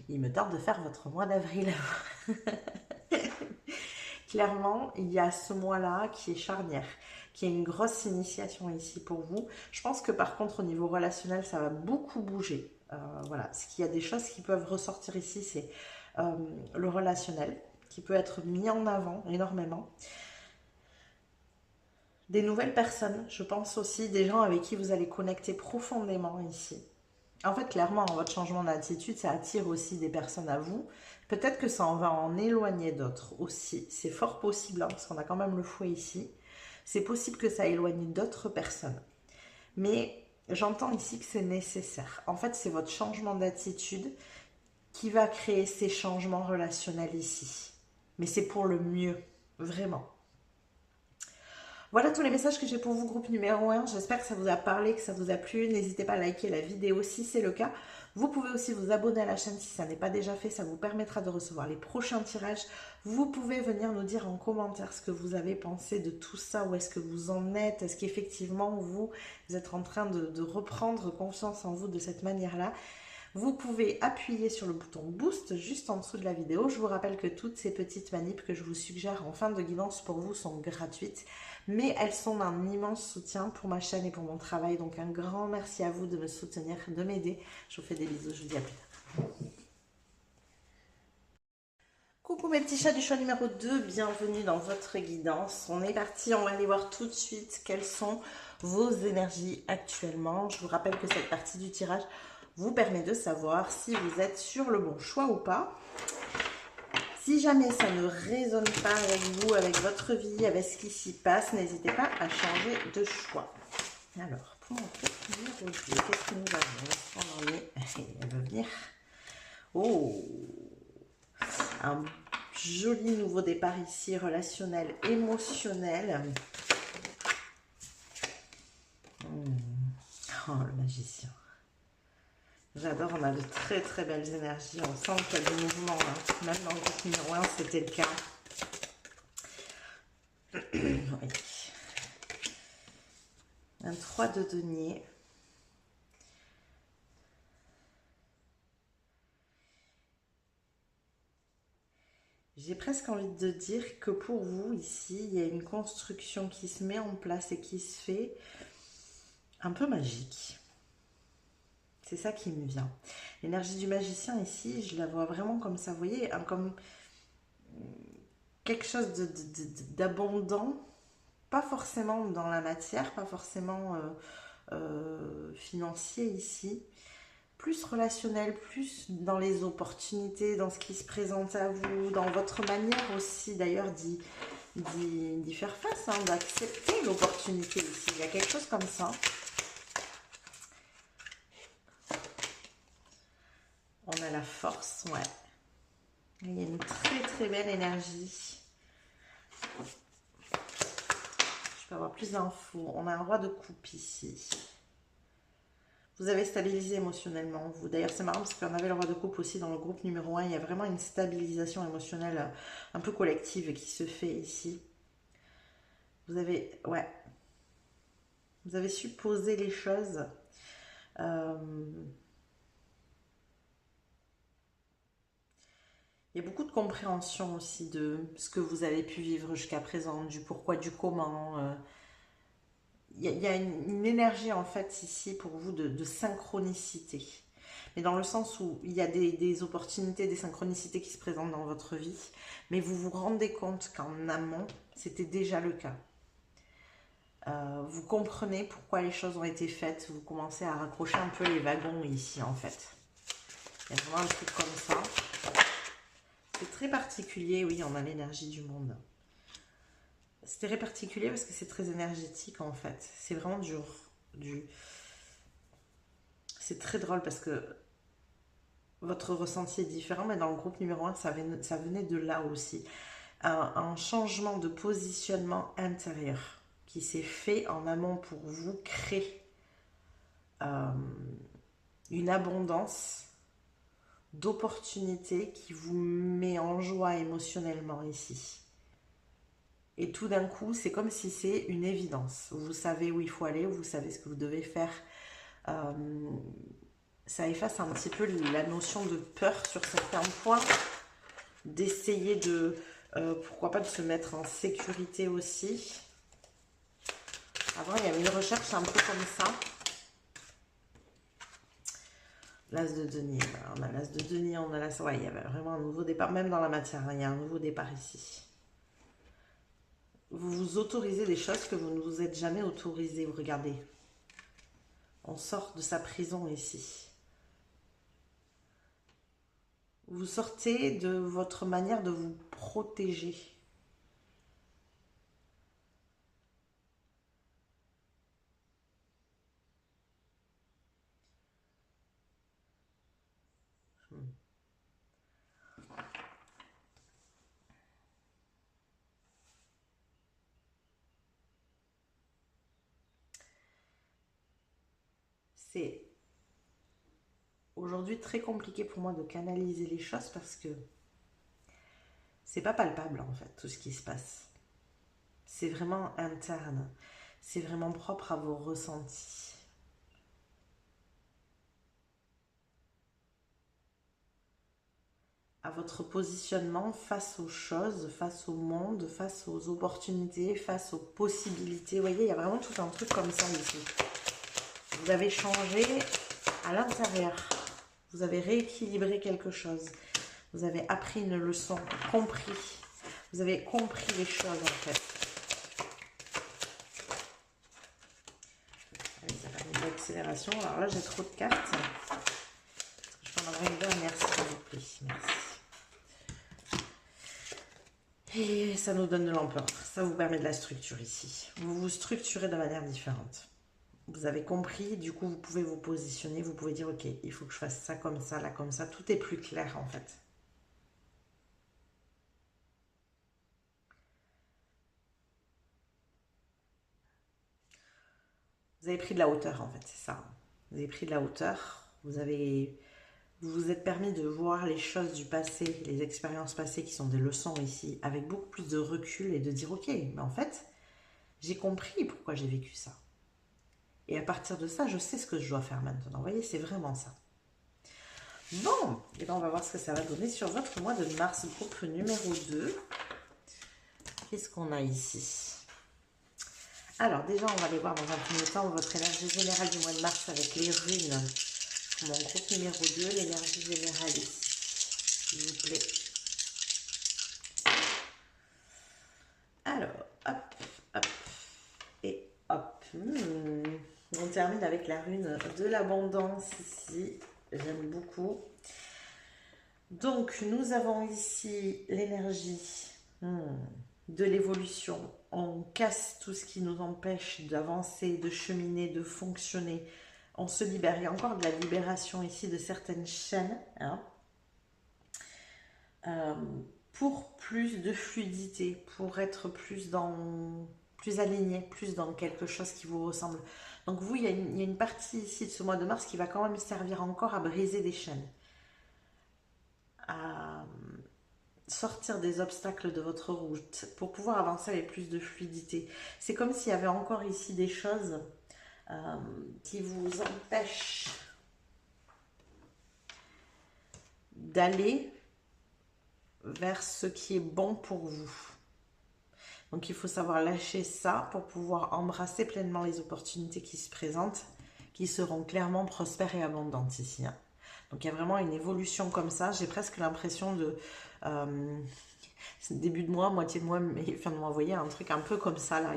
Il me tarde de faire votre mois d'avril. Clairement, il y a ce mois-là qui est charnière, qui est une grosse initiation ici pour vous. Je pense que par contre, au niveau relationnel, ça va beaucoup bouger. Voilà, ce qu'il y a des choses qui peuvent ressortir ici, c'est le relationnel. qui peut être mis en avant énormément. Des nouvelles personnes, je pense aussi, des gens avec qui vous allez connecter profondément ici. En fait, clairement, votre changement d'attitude, ça attire aussi des personnes à vous. Peut-être que ça en va en éloigner d'autres aussi. C'est fort possible, hein, parce qu'on a quand même le fouet ici. C'est possible que ça éloigne d'autres personnes. Mais j'entends ici que c'est nécessaire. En fait, c'est votre changement d'attitude qui va créer ces changements relationnels ici. Mais c'est pour le mieux, vraiment. Voilà tous les messages que j'ai pour vous, groupe numéro 1. J'espère que ça vous a parlé, que ça vous a plu. N'hésitez pas à liker la vidéo si c'est le cas. Vous pouvez aussi vous abonner à la chaîne si ça n'est pas déjà fait. Ça vous permettra de recevoir les prochains tirages. Vous pouvez venir nous dire en commentaire ce que vous avez pensé de tout ça. Où est-ce que vous en êtes? Est-ce qu'effectivement vous êtes en train de reprendre confiance en vous de cette manière-là? Vous pouvez appuyer sur le bouton boost juste en dessous de la vidéo. Je vous rappelle que toutes ces petites manips que je vous suggère en fin de guidance pour vous sont gratuites, mais elles sont d'un immense soutien pour ma chaîne et pour mon travail. Donc un grand merci à vous de me soutenir, de m'aider. Je vous fais des bisous, je vous dis à plus tard. Coucou mes petits chats du choix numéro 2, bienvenue dans votre guidance. On est parti, on va aller voir tout de suite quelles sont vos énergies actuellement. Je vous rappelle que cette partie du tirage vous permet de savoir si vous êtes sur le bon choix ou pas. Si jamais ça ne résonne pas avec vous, avec votre vie, avec ce qui s'y passe, n'hésitez pas à changer de choix. Alors, pour mon truc numéro 2, qu'est-ce que nous avons? Elle va venir. Oh, un joli nouveau départ ici, relationnel, émotionnel. Oh, le magicien. J'adore, on a de très très belles énergies, on sent qu'il y a du mouvement, hein. Même dans le groupe numéro 1 c'était le cas. Oui. Un 3 de denier. J'ai presque envie de dire que pour vous ici, il y a une construction qui se met en place et qui se fait un peu magique. C'est ça qui me vient. L'énergie du magicien ici, je la vois vraiment comme ça, vous voyez, comme quelque chose d'abondant, pas forcément dans la matière, pas forcément financier ici, plus relationnel, plus dans les opportunités, dans ce qui se présente à vous, dans votre manière aussi d'ailleurs d'y faire face, hein, d'accepter l'opportunité ici. Il y a quelque chose comme ça. On a la force, ouais. Il y a une très très belle énergie. Je peux avoir plus d'infos. On a un roi de coupe ici. Vous avez stabilisé émotionnellement, vous. D'ailleurs, c'est marrant parce qu'on avait le roi de coupe aussi dans le groupe numéro 1. Il y a vraiment une stabilisation émotionnelle un peu collective qui se fait ici. Vous avez, ouais. Vous avez su poser les choses. Il y a beaucoup de compréhension aussi de ce que vous avez pu vivre jusqu'à présent, du pourquoi, du comment. Il y a une énergie en fait ici pour vous de synchronicité. Mais dans le sens où il y a des opportunités, des synchronicités qui se présentent dans votre vie, mais vous vous rendez compte qu'en amont, c'était déjà le cas. Vous comprenez pourquoi les choses ont été faites, vous commencez à raccrocher un peu les wagons ici en fait. Il y a vraiment un truc comme ça. C'est très particulier, oui, on a l'énergie du monde. C'est très particulier parce que c'est très énergétique en fait. C'est vraiment C'est très drôle parce que votre ressenti est différent, mais dans le groupe numéro 1, ça venait de là aussi. Un changement de positionnement intérieur qui s'est fait en amont pour vous créer une abondance d'opportunités qui vous met en joie émotionnellement ici. Et tout d'un coup, c'est comme si c'est une évidence. Vous savez où il faut aller, vous savez ce que vous devez faire. Ça efface un petit peu la notion de peur sur certains points, d'essayer de, pourquoi pas, de se mettre en sécurité aussi. Avant, il y avait une recherche un peu comme ça. L'as de denier, voilà, on a l'as de denier, on a l'as... Ouais, il y avait vraiment un nouveau départ, même dans la matière, hein, il y a un nouveau départ ici. Vous vous autorisez des choses que vous ne vous êtes jamais autorisé. Vous regardez. On sort de sa prison ici. Vous sortez de votre manière de vous protéger. C'est aujourd'hui très compliqué pour moi de canaliser les choses parce que c'est pas palpable en fait tout ce qui se passe. C'est vraiment interne. C'est vraiment propre à vos ressentis. À votre positionnement face aux choses, face au monde, face aux opportunités, face aux possibilités. Vous voyez, il y a vraiment tout un truc comme ça ici. Vous avez changé à l'intérieur. Vous avez rééquilibré quelque chose. Vous avez appris une leçon, compris. Vous avez compris les choses en fait. Allez, ça va une accélération. Alors là, j'ai trop de cartes. Je peux en avoir une dernière s'il vous plaît. Merci. Et ça nous donne de l'ampleur. Ça vous permet de la structure ici. Vous vous structurez de manière différente. Vous avez compris, du coup, vous pouvez vous positionner. Vous pouvez dire, ok, il faut que je fasse ça comme ça, là comme ça. Tout est plus clair, en fait. Vous avez pris de la hauteur, en fait, c'est ça. Vous avez pris de la hauteur. Vous vous êtes permis de voir les choses du passé, les expériences passées qui sont des leçons ici, avec beaucoup plus de recul et de dire, ok, mais en fait, j'ai compris pourquoi j'ai vécu ça. Et à partir de ça, je sais ce que je dois faire maintenant. Vous voyez, c'est vraiment ça. Bon, et bien on va voir ce que ça va donner sur votre mois de mars, groupe numéro 2. Qu'est-ce qu'on a ici? Alors déjà, on va aller voir dans un premier temps votre énergie générale du mois de mars avec les runes. Pour mon groupe numéro 2, l'énergie générale ici, s'il vous plaît. Alors, hop, hop, et hop. On termine avec la rune de l'abondance ici. J'aime beaucoup. Donc, nous avons ici l'énergie de l'évolution. On casse tout ce qui nous empêche d'avancer, de cheminer, de fonctionner. On se libère. Il y a encore de la libération ici de certaines chaînes. Hein, pour plus de fluidité, pour être plus aligné, plus dans quelque chose qui vous ressemble. Donc vous, il y a une partie ici de ce mois de mars qui va quand même servir encore à briser des chaînes, à sortir des obstacles de votre route pour pouvoir avancer avec plus de fluidité. C'est comme s'il y avait encore ici des choses qui vous empêchent d'aller vers ce qui est bon pour vous. Donc il faut savoir lâcher ça pour pouvoir embrasser pleinement les opportunités qui se présentent, qui seront clairement prospères et abondantes ici. Hein. Donc il y a vraiment une évolution comme ça. J'ai presque l'impression de... début de mois, moitié de mois, mais fin de mois, vous voyez, un truc un peu comme ça là.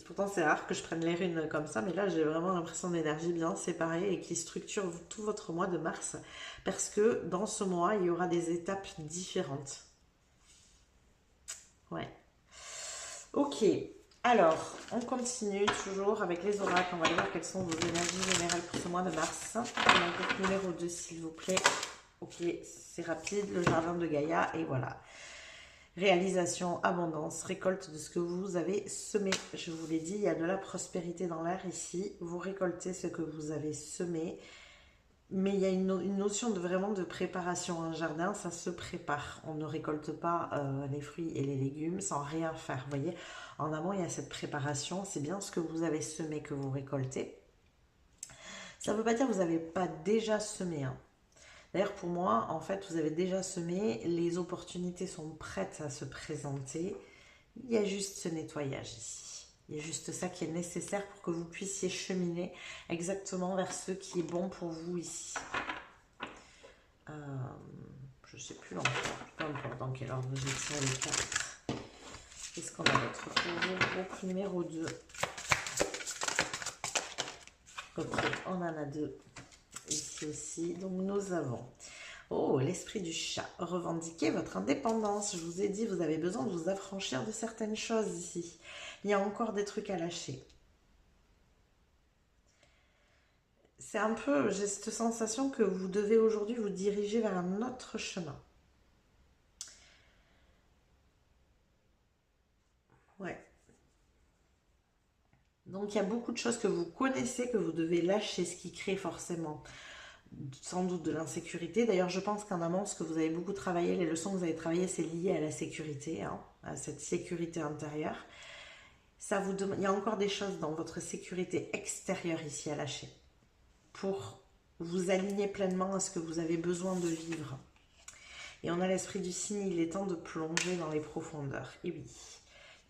Pourtant c'est rare que je prenne les runes comme ça, mais là j'ai vraiment l'impression d'énergie bien séparée et qui structure tout votre mois de mars, parce que dans ce mois il y aura des étapes différentes. Ouais. Ok. Alors, on continue toujours avec les oracles. On va aller voir quelles sont vos énergies générales pour ce mois de mars. Donc, numéro 2, s'il vous plaît. Ok, c'est rapide. Le jardin de Gaïa. Et voilà. Réalisation, abondance, récolte de ce que vous avez semé. Je vous l'ai dit, il y a de la prospérité dans l'air ici. Vous récoltez ce que vous avez semé. Mais il y a une notion de vraiment de préparation. Un jardin, ça se prépare. On ne récolte pas les fruits et les légumes sans rien faire. Vous voyez, en amont, il y a cette préparation. C'est bien ce que vous avez semé que vous récoltez. Ça ne veut pas dire que vous n'avez pas déjà semé. Hein. D'ailleurs, pour moi, en fait, vous avez déjà semé. Les opportunités sont prêtes à se présenter. Il y a juste ce nettoyage ici. Il y a juste ça qui est nécessaire pour que vous puissiez cheminer exactement vers ce qui est bon pour vous ici. Je ne sais plus encore, peu importe dans quel ordre j'ai tiré les cartes. Qu'est-ce qu'on a d'autre pour vous? Groupe numéro 2. Ok, on en a 2 ici aussi. Donc nous avons, oh, l'esprit du chat. Revendiquez votre indépendance. Je vous ai dit, vous avez besoin de vous affranchir de certaines choses ici. Il y a encore des trucs à lâcher. C'est un peu, j'ai cette sensation que vous devez aujourd'hui vous diriger vers un autre chemin. Ouais. Donc il y a beaucoup de choses que vous connaissez, que vous devez lâcher, ce qui crée forcément sans doute de l'insécurité. D'ailleurs, je pense qu'en amont, ce que vous avez beaucoup travaillé, les leçons que vous avez travaillées, c'est lié à la sécurité, hein, à cette sécurité intérieure. Ça vous demande, il y a encore des choses dans votre sécurité extérieure ici à lâcher pour vous aligner pleinement à ce que vous avez besoin de vivre. Et on a l'esprit du cygne, il est temps de plonger dans les profondeurs. Et oui,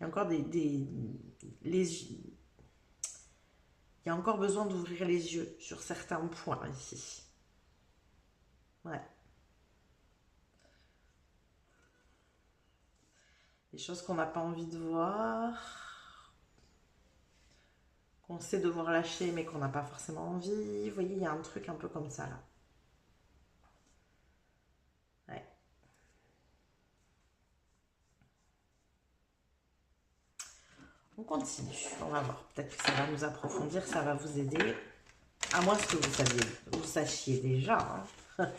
il y a encore il y a encore besoin d'ouvrir les yeux sur certains points ici. Ouais. Des choses qu'on n'a pas envie de voir, qu'on sait devoir lâcher mais qu'on n'a pas forcément envie. Vous voyez, il y a un truc un peu comme ça là. Ouais. On continue, on va voir. Peut-être que ça va nous approfondir, ça va vous aider. À moins que vous sachiez déjà. Hein.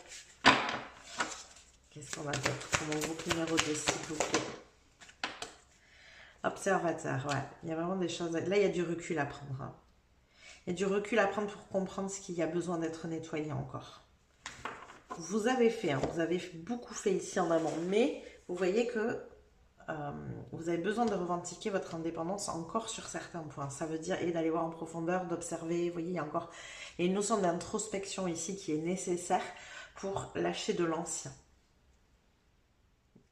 Qu'est-ce qu'on a d'autre pour mon groupe numéro 2, s'il vous plaît? Observateur, ouais. Il y a vraiment des choses... Là, il y a du recul à prendre. Hein. Il y a du recul à prendre pour comprendre ce qu'il y a besoin d'être nettoyé encore. Vous avez fait, hein, vous avez beaucoup fait ici en amont, mais vous voyez que vous avez besoin de revendiquer votre indépendance encore sur certains points. Ça veut dire, et d'aller voir en profondeur, d'observer. Vous voyez, il y a encore une notion d'introspection ici qui est nécessaire pour lâcher de l'ancien.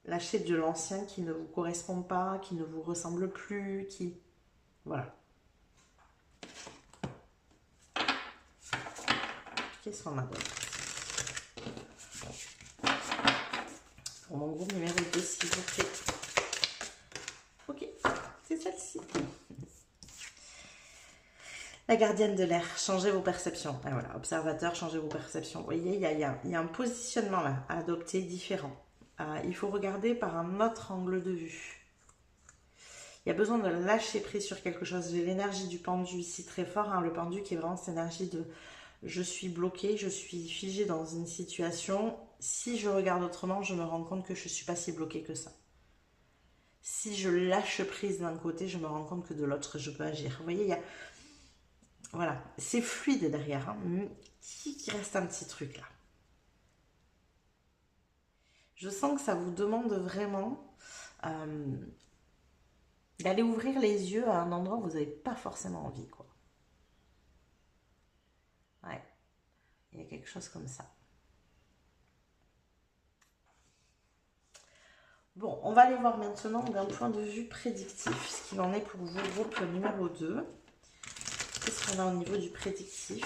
Lâcher de l'ancien qui ne vous correspond pas, qui ne vous ressemble plus, qui... Voilà. Qu'est-ce qu'on a d'autre? Pour mon groupe numéro 2, s'il vous plaît. Ok, c'est celle-ci. La gardienne de l'air, changez vos perceptions. Et voilà, observateur, changez vos perceptions. Vous voyez, il y a un positionnement là à adopter différent. Il faut regarder par un autre angle de vue. Il y a besoin de lâcher prise sur quelque chose. J'ai l'énergie du pendu ici très fort. Hein, le pendu qui est vraiment cette énergie de je suis bloquée, je suis figée dans une situation. Si je regarde autrement, je me rends compte que je ne suis pas si bloquée que ça. Si je lâche prise d'un côté, je me rends compte que de l'autre, je peux agir. Vous voyez, il y a... Voilà, c'est fluide derrière. Hein. Il reste un petit truc là. Je sens que ça vous demande vraiment d'aller ouvrir les yeux à un endroit où vous n'avez pas forcément envie, quoi. Ouais, il y a quelque chose comme ça. Bon, on va aller voir maintenant d'un point de vue prédictif ce qu'il en est pour vous, groupe numéro 2. Qu'est-ce qu'on a au niveau du prédictif?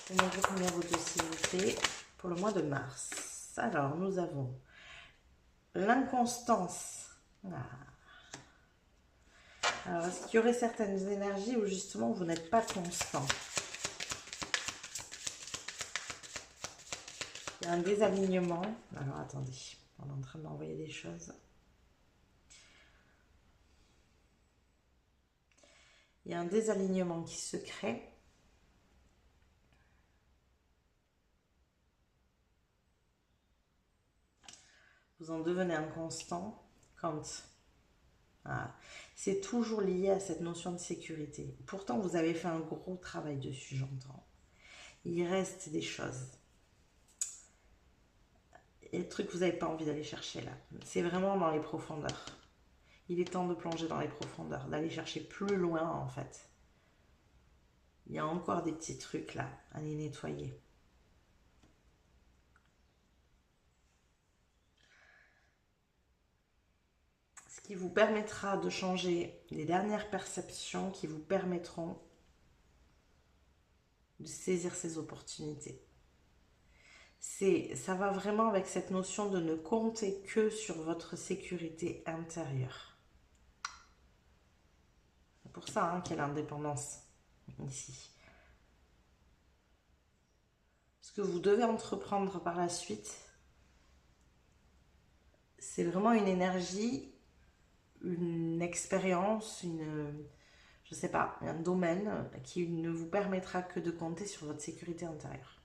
Mon groupe numéro 2, s'il vous plaît, pour le mois de mars. Alors, nous avons l'inconstance. Alors, est-ce qu'il y aurait certaines énergies où justement vous n'êtes pas constant? Il y a un désalignement. Alors, attendez, on est en train d'envoyer des choses. Il y a un désalignement qui se crée. Vous en devenez inconstant quand... Ah, c'est toujours lié à cette notion de sécurité. Pourtant, vous avez fait un gros travail dessus, j'entends. Il reste des choses. Il y a des trucs que vous n'avez pas envie d'aller chercher là. C'est vraiment dans les profondeurs. Il est temps de plonger dans les profondeurs, d'aller chercher plus loin en fait. Il y a encore des petits trucs là à les nettoyer. Ce qui vous permettra de changer les dernières perceptions qui vous permettront de saisir ces opportunités. Ça va vraiment avec cette notion de ne compter que sur votre sécurité intérieure. C'est pour ça qu'il y a l'indépendance ici. Ce que vous devez entreprendre par la suite, c'est vraiment une énergie, une expérience, je sais pas, un domaine qui ne vous permettra que de compter sur votre sécurité intérieure.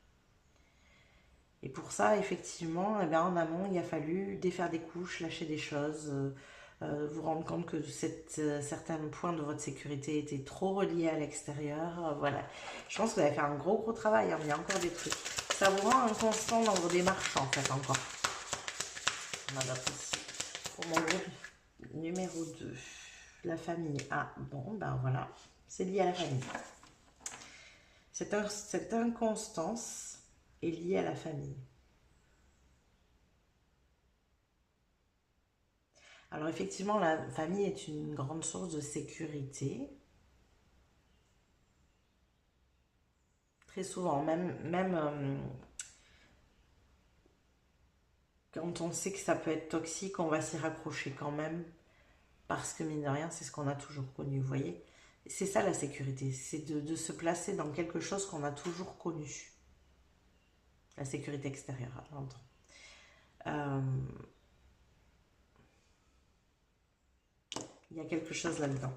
Et pour ça, effectivement, eh bien, en amont, il a fallu défaire des couches, lâcher des choses, vous rendre compte que certains points de votre sécurité étaient trop reliés à l'extérieur. Voilà. Je pense que vous avez fait un gros travail, hein, mais il y a encore des trucs. Ça vous rend inconstant dans vos démarches, en fait, encore. On adapte ici. Pour mon groupe numéro 2, la famille. Ah, bon, ben voilà, c'est lié à la famille. Cette inconstance est liée à la famille. Alors effectivement, la famille est une grande source de sécurité. Très souvent, même quand on sait que ça peut être toxique, on va s'y raccrocher quand même. Parce que mine de rien, c'est ce qu'on a toujours connu, vous voyez. C'est ça la sécurité, c'est de se placer dans quelque chose qu'on a toujours connu. La sécurité extérieure, j'entends. Il y a quelque chose là-dedans.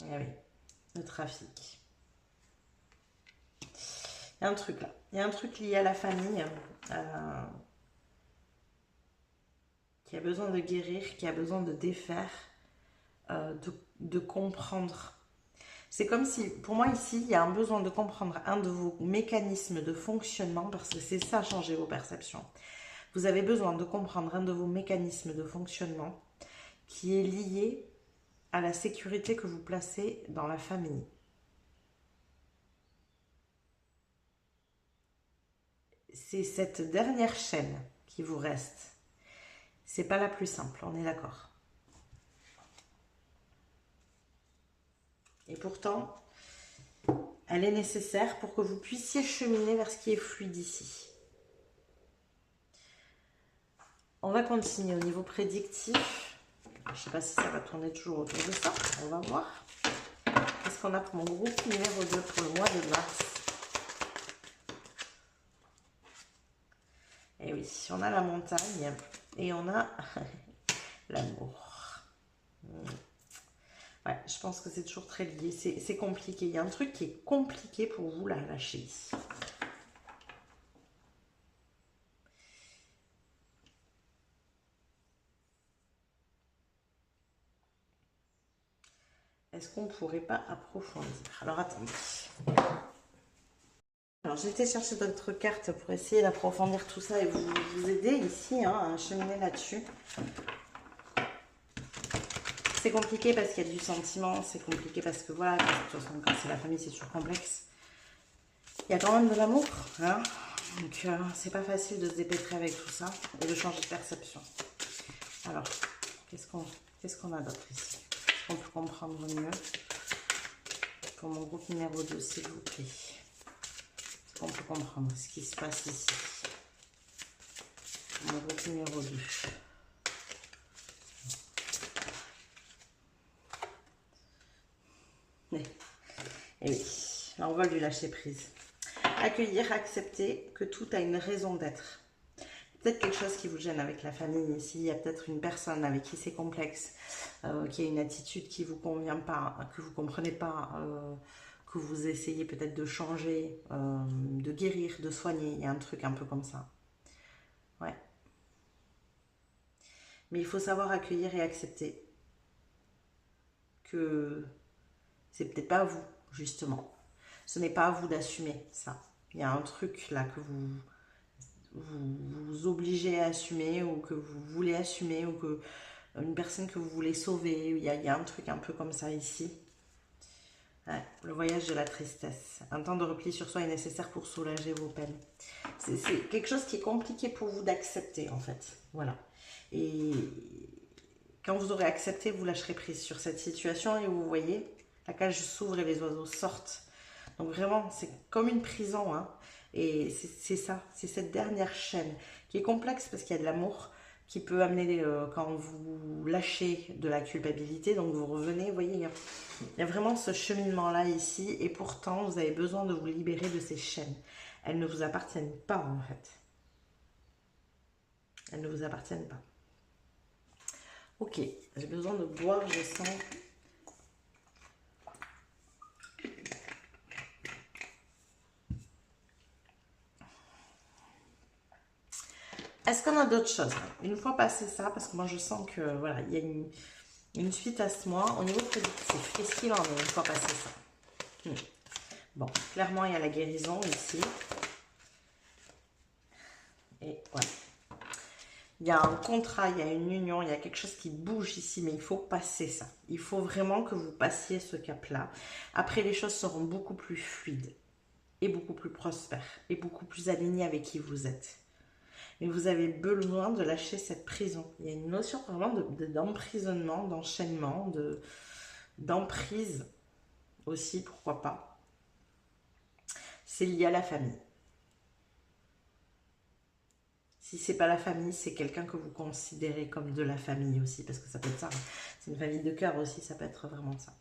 Ah oui, le trafic. Il y a un truc là. Il y a un truc lié à la famille qui a besoin de guérir, qui a besoin de défaire, de comprendre. C'est comme si, pour moi ici, il y a un besoin de comprendre un de vos mécanismes de fonctionnement, parce que c'est ça, changer vos perceptions. Vous avez besoin de comprendre un de vos mécanismes de fonctionnement qui est lié à la sécurité que vous placez dans la famille. C'est cette dernière chaîne qui vous reste. C'est pas la plus simple, on est d'accord. Et pourtant, elle est nécessaire pour que vous puissiez cheminer vers ce qui est fluide ici. On va continuer au niveau prédictif. Je ne sais pas si ça va tourner toujours autour de ça. On va voir. Qu'est-ce qu'on a pour mon groupe numéro 2 pour le mois de mars? Et oui, on a la montagne et on a l'amour. Ouais, je pense que c'est toujours très lié. C'est compliqué. Il y a un truc qui est compliqué pour vous, là, lâcher ici. Est-ce qu'on ne pourrait pas approfondir? Alors, attendez. Alors, j'ai été chercher d'autres cartes pour essayer d'approfondir tout ça et vous aider ici à cheminer là-dessus. C'est compliqué parce qu'il y a du sentiment, c'est compliqué parce que voilà, de toute façon, quand c'est la famille, c'est toujours complexe. Il y a quand même de l'amour, hein, donc c'est pas facile de se dépêtrer avec tout ça et de changer de perception. Alors, qu'est-ce qu'on a d'autre ici? Est-ce qu'on peut comprendre mieux? Pour mon groupe numéro 2, s'il vous plaît. Est-ce qu'on peut comprendre ce qui se passe ici? Pour mon groupe numéro 2. Et oui, l'envol du lâcher prise. Accueillir, accepter que tout a une raison d'être. Peut-être quelque chose qui vous gêne avec la famille ici, il y a peut-être une personne avec qui c'est complexe, qui a une attitude qui ne vous convient pas, que vous ne comprenez pas, que vous essayez peut-être de changer, de guérir, de soigner, il y a un truc un peu comme ça. Ouais. Mais il faut savoir accueillir et accepter que c'est peut-être pas à vous, justement. Ce n'est pas à vous d'assumer ça. Il y a un truc là que vous obligez à assumer ou que vous voulez assumer ou que une personne que vous voulez sauver. Il y a un truc un peu comme ça ici. Ouais, le voyage de la tristesse. Un temps de repli sur soi est nécessaire pour soulager vos peines. C'est quelque chose qui est compliqué pour vous d'accepter, en fait. Voilà. Et quand vous aurez accepté, vous lâcherez prise sur cette situation et vous voyez, la cage s'ouvre et les oiseaux sortent. Donc vraiment, c'est comme une prison, hein. Et c'est ça, c'est cette dernière chaîne qui est complexe parce qu'il y a de l'amour qui peut amener, quand vous lâchez de la culpabilité, donc vous revenez, vous voyez, il y a vraiment ce cheminement-là ici, et pourtant, vous avez besoin de vous libérer de ces chaînes. Elles ne vous appartiennent pas, en fait. Elles ne vous appartiennent pas. Ok, j'ai besoin de boire, je sens. Est-ce qu'on a d'autres choses? Une fois passé ça, parce que moi je sens que voilà, il y a une suite à ce mois. Au niveau prédictif, qu'est-ce qu'il en est une fois passé ça? Bon, clairement il y a la guérison ici. Et voilà. Il y a un contrat, il y a une union, il y a quelque chose qui bouge ici, mais il faut passer ça. Il faut vraiment que vous passiez ce cap-là. Après, les choses seront beaucoup plus fluides et beaucoup plus prospères et beaucoup plus alignées avec qui vous êtes. Mais vous avez besoin de lâcher cette prison. Il y a une notion vraiment d'emprisonnement, d'enchaînement, d'emprise aussi, pourquoi pas. C'est lié à la famille. Si c'est pas la famille, c'est quelqu'un que vous considérez comme de la famille aussi, parce que ça peut être ça. C'est une famille de cœur aussi, ça peut être vraiment ça.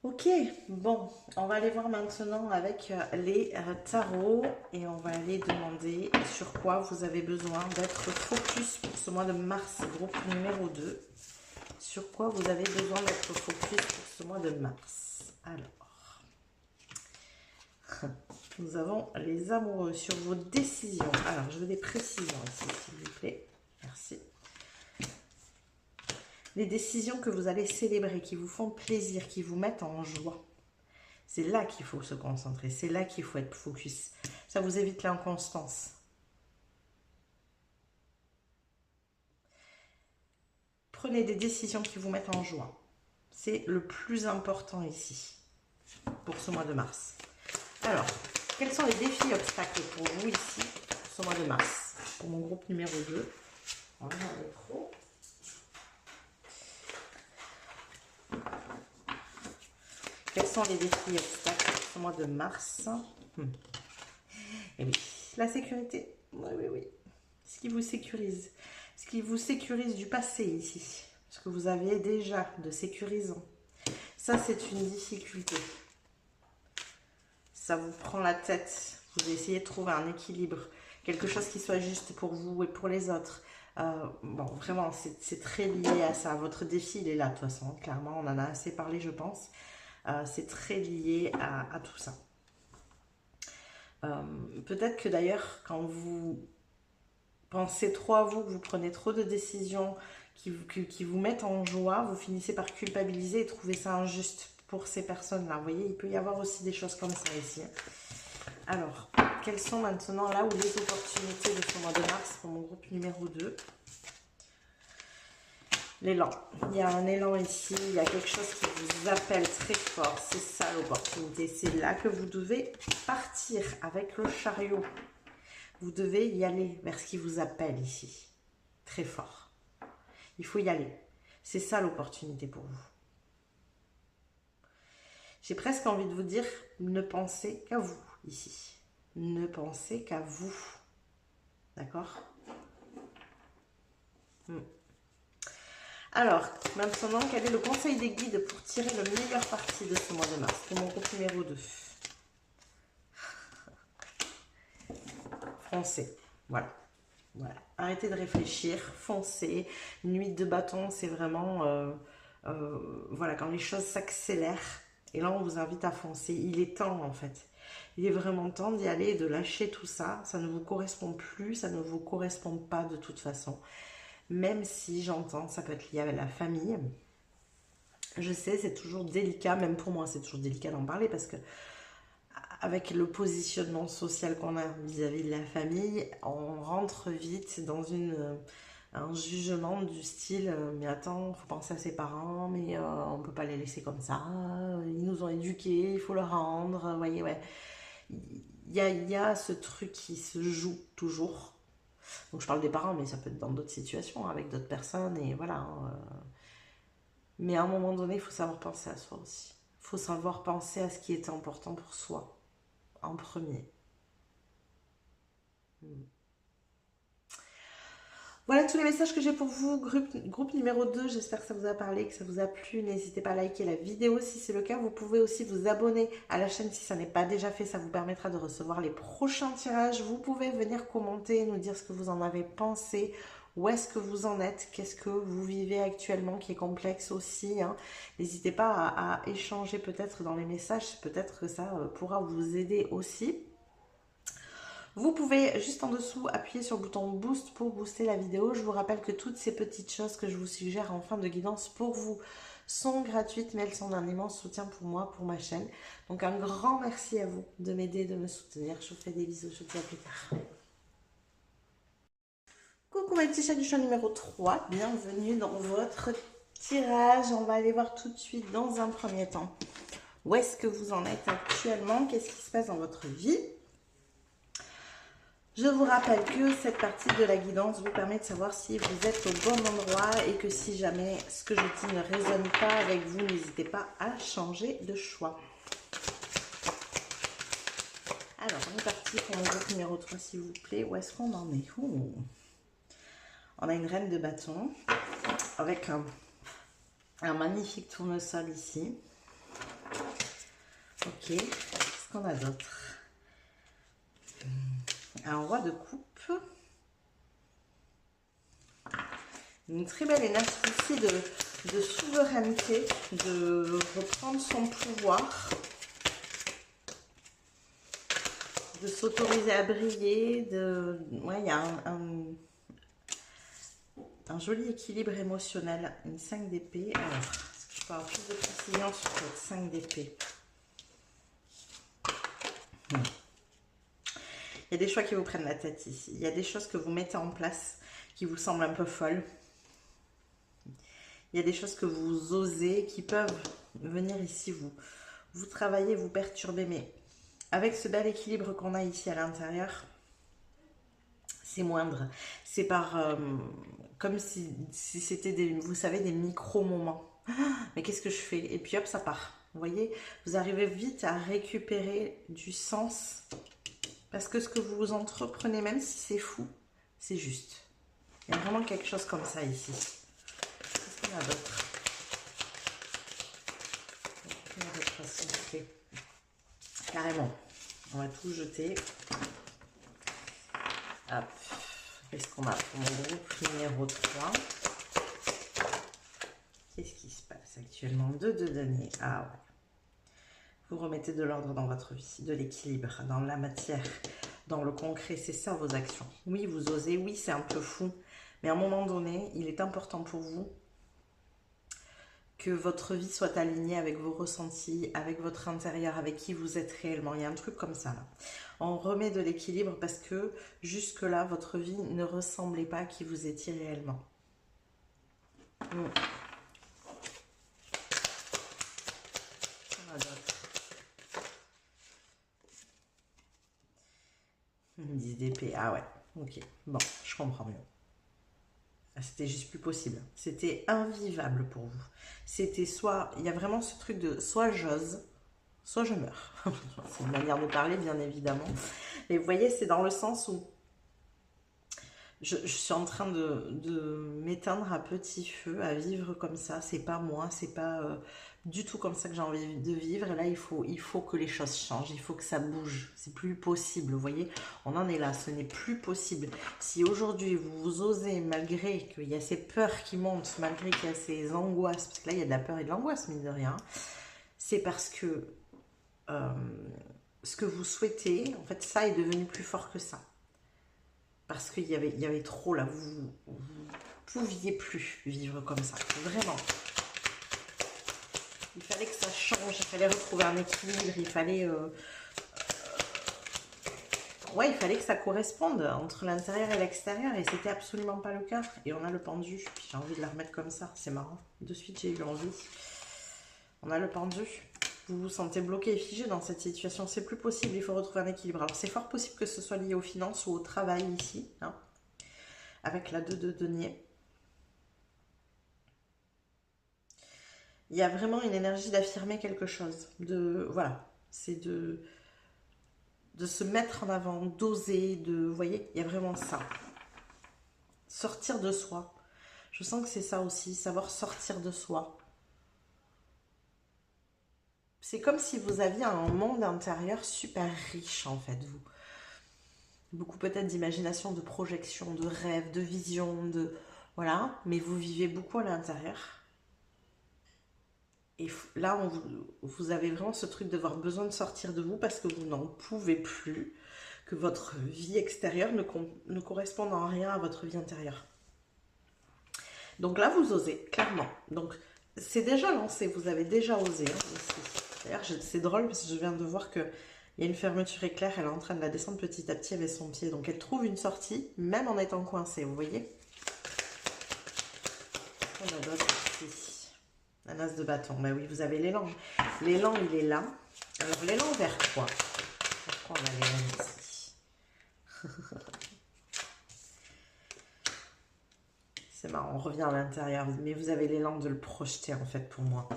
Ok, bon, on va aller voir maintenant avec les tarots et on va aller demander sur quoi vous avez besoin d'être focus pour ce mois de mars, groupe numéro 2. Sur quoi vous avez besoin d'être focus pour ce mois de mars. Alors, nous avons les amoureux sur vos décisions. Alors, je veux des précisions ici, s'il vous plaît. Merci. Les décisions que vous allez célébrer, qui vous font plaisir, qui vous mettent en joie. C'est là qu'il faut se concentrer, c'est là qu'il faut être focus. Ça vous évite l'inconstance. Prenez des décisions qui vous mettent en joie. C'est le plus important ici, pour ce mois de mars. Alors, quels sont les défis et obstacles pour vous ici, pour ce mois de mars? Pour mon groupe numéro 2. Voilà, trop. Quels sont les défis et obstacles pour ce mois de mars? Et oui, la sécurité. Oui, oui, oui. Ce qui vous sécurise. Ce qui vous sécurise du passé ici. Ce que vous aviez déjà de sécurisant. Ça, c'est une difficulté. Ça vous prend la tête. Vous essayez de trouver un équilibre. Quelque chose qui soit juste pour vous et pour les autres. Bon, vraiment, c'est très lié à ça. Votre défi, il est là, de toute façon. Clairement, on en a assez parlé, je pense. C'est très lié à tout ça. Peut-être que d'ailleurs, quand vous pensez trop à vous, que vous prenez trop de décisions qui vous mettent en joie, vous finissez par culpabiliser et trouver ça injuste pour ces personnes-là. Vous voyez, il peut y avoir aussi des choses comme ça ici. Alors, quelles sont maintenant là où les opportunités de ce mois de mars pour mon groupe numéro 2? L'élan. Il y a un élan ici, il y a quelque chose qui vous appelle très fort. C'est ça l'opportunité. C'est là que vous devez partir avec le chariot. Vous devez y aller vers ce qui vous appelle ici. Très fort. Il faut y aller. C'est ça l'opportunité pour vous. J'ai presque envie de vous dire, ne pensez qu'à vous ici. Ne pensez qu'à vous. D'accord? Alors, maintenant, quel est le conseil des guides pour tirer le meilleur parti de ce mois de mars pour mon groupe numéro 2? Foncez. Voilà. Voilà. Arrêtez de réfléchir. Foncez. Nuit de bâton, c'est vraiment... voilà, quand les choses s'accélèrent. Et là, on vous invite à foncer. Il est temps, en fait. Il est vraiment temps d'y aller et de lâcher tout ça. Ça ne vous correspond plus. Ça ne vous correspond pas de toute façon. Même si j'entends, ça peut être lié avec la famille. Je sais, c'est toujours délicat, même pour moi, c'est toujours délicat d'en parler parce que avec le positionnement social qu'on a vis-à-vis de la famille, on rentre vite dans une un jugement du style mais attends, faut penser à ses parents, mais on peut pas les laisser comme ça, ils nous ont éduqués, il faut leur rendre, vous voyez, ouais. Il y a ce truc qui se joue toujours. Donc je parle des parents, mais ça peut être dans d'autres situations, avec d'autres personnes, et voilà. Mais à un moment donné, il faut savoir penser à soi aussi. Il faut savoir penser à ce qui est important pour soi, en premier. Voilà tous les messages que j'ai pour vous. Groupe numéro 2, j'espère que ça vous a parlé, que ça vous a plu. N'hésitez pas à liker la vidéo si c'est le cas. Vous pouvez aussi vous abonner à la chaîne si ça n'est pas déjà fait. Ça vous permettra de recevoir les prochains tirages. Vous pouvez venir commenter, nous dire ce que vous en avez pensé. Où est-ce que vous en êtes? Qu'est-ce que vous vivez actuellement qui est complexe aussi, hein. N'hésitez pas à échanger peut-être dans les messages. Peut-être que ça pourra vous aider aussi. Vous pouvez juste en dessous appuyer sur le bouton boost pour booster la vidéo. Je vous rappelle que toutes ces petites choses que je vous suggère en fin de guidance pour vous sont gratuites, mais elles sont d'un immense soutien pour moi, pour ma chaîne. Donc un grand merci à vous de m'aider, de me soutenir. Je vous fais des bisous, je vous dis à plus tard. Coucou mes petits chats du chat numéro 3, bienvenue dans votre tirage. On va aller voir tout de suite dans un premier temps où est-ce que vous en êtes actuellement, qu'est-ce qui se passe dans votre vie. Je vous rappelle que cette partie de la guidance vous permet de savoir si vous êtes au bon endroit et que si jamais ce que je dis ne résonne pas avec vous, n'hésitez pas à changer de choix. Alors, on est parti pour le groupe numéro 3, s'il vous plaît. Où est-ce qu'on en est? On a une reine de bâton avec un magnifique tournesol ici. Ok, qu'est-ce qu'on a d'autre? Un roi de coupe. Une très belle énergie ici de souveraineté, de reprendre son pouvoir, de s'autoriser à briller. Ouais, il y a un joli équilibre émotionnel. Une 5 d'épée. Alors, est-ce que je peux avoir plus de précision sur cette 5 d'épée? Il y a des choix qui vous prennent la tête ici. Il y a des choses que vous mettez en place qui vous semblent un peu folles. Il y a des choses que vous osez qui peuvent venir ici vous travailler, vous perturber. Mais avec ce bel équilibre qu'on a ici à l'intérieur, c'est moindre. C'est comme si c'était vous savez, des micro-moments. Mais qu'est-ce que je fais? Et puis hop, ça part. Vous voyez, vous arrivez vite à récupérer du sens. Parce que ce que vous entreprenez, même si c'est fou, c'est juste. Il y a vraiment quelque chose comme ça ici. Qu'est-ce qu'il y a d'autre? Carrément. On va tout jeter. Hop. Qu'est-ce qu'on a pour mon groupe numéro 3? Qu'est-ce qui se passe actuellement? 2 de denier. Ah ouais. Vous remettez de l'ordre dans votre vie, de l'équilibre, dans la matière, dans le concret. C'est ça vos actions. Oui, vous osez. Oui, c'est un peu fou. Mais à un moment donné, il est important pour vous que votre vie soit alignée avec vos ressentis, avec votre intérieur, avec qui vous êtes réellement. Il y a un truc comme ça, là. On remet de l'équilibre parce que jusque-là, votre vie ne ressemblait pas à qui vous étiez réellement. Une 10 d'épée, ah ouais, ok, bon, je comprends mieux. C'était juste plus possible. C'était invivable pour vous. C'était soit, il y a vraiment ce truc de soit j'ose, soit je meurs. C'est une manière de parler, bien évidemment. Mais vous voyez, c'est dans le sens où je suis en train de m'éteindre à petit feu, à vivre comme ça. C'est pas moi, c'est pas du tout comme ça que j'ai envie de vivre. Et là, il faut que les choses changent, il faut que ça bouge. C'est plus possible, vous voyez. On en est là, ce n'est plus possible. Si aujourd'hui, vous osez, malgré qu'il y a ces peurs qui montent, malgré qu'il y a ces angoisses, parce que là, il y a de la peur et de l'angoisse, mine de rien, c'est parce que ce que vous souhaitez, en fait, ça est devenu plus fort que ça. Parce qu'il y avait trop là, vous pouviez plus vivre comme ça, vraiment. Il fallait que ça change, il fallait retrouver un équilibre, il fallait Ouais, il fallait que ça corresponde entre l'intérieur et l'extérieur et c'était absolument pas le cas. Et on a le pendu, puis j'ai envie de la remettre comme ça, c'est marrant. De suite, j'ai eu envie. On a le pendu. Vous vous sentez bloqué et figé dans cette situation, c'est plus possible, il faut retrouver un équilibre. Alors c'est fort possible que ce soit lié aux finances ou au travail ici, hein, avec la 2 de denier. Il y a vraiment une énergie d'affirmer quelque chose, voilà, c'est de se mettre en avant, d'oser, vous voyez, il y a vraiment ça. Sortir de soi. Je sens que c'est ça aussi, savoir sortir de soi. C'est comme si vous aviez un monde intérieur super riche en fait, vous. Beaucoup peut-être d'imagination, de projection, de rêve, de vision, voilà, mais vous vivez beaucoup à l'intérieur. Et là, vous avez vraiment ce truc d'avoir besoin de sortir de vous parce que vous n'en pouvez plus, que votre vie extérieure ne corresponde en rien à votre vie intérieure. Donc là, vous osez, clairement. Donc, c'est déjà lancé, vous avez déjà osé. Hein, d'ailleurs, c'est drôle parce que je viens de voir qu'il y a une fermeture éclair, elle est en train de la descendre petit à petit avec son pied. Donc, elle trouve une sortie, même en étant coincée, vous voyez. On a d'autres ici. Un as de bâton. Ben oui, vous avez l'élan. L'élan, il est là. Alors, l'élan vers quoi? Pourquoi on a l'élan ici? C'est marrant, on revient à l'intérieur. Mais vous avez l'élan de le projeter, en fait, pour moi.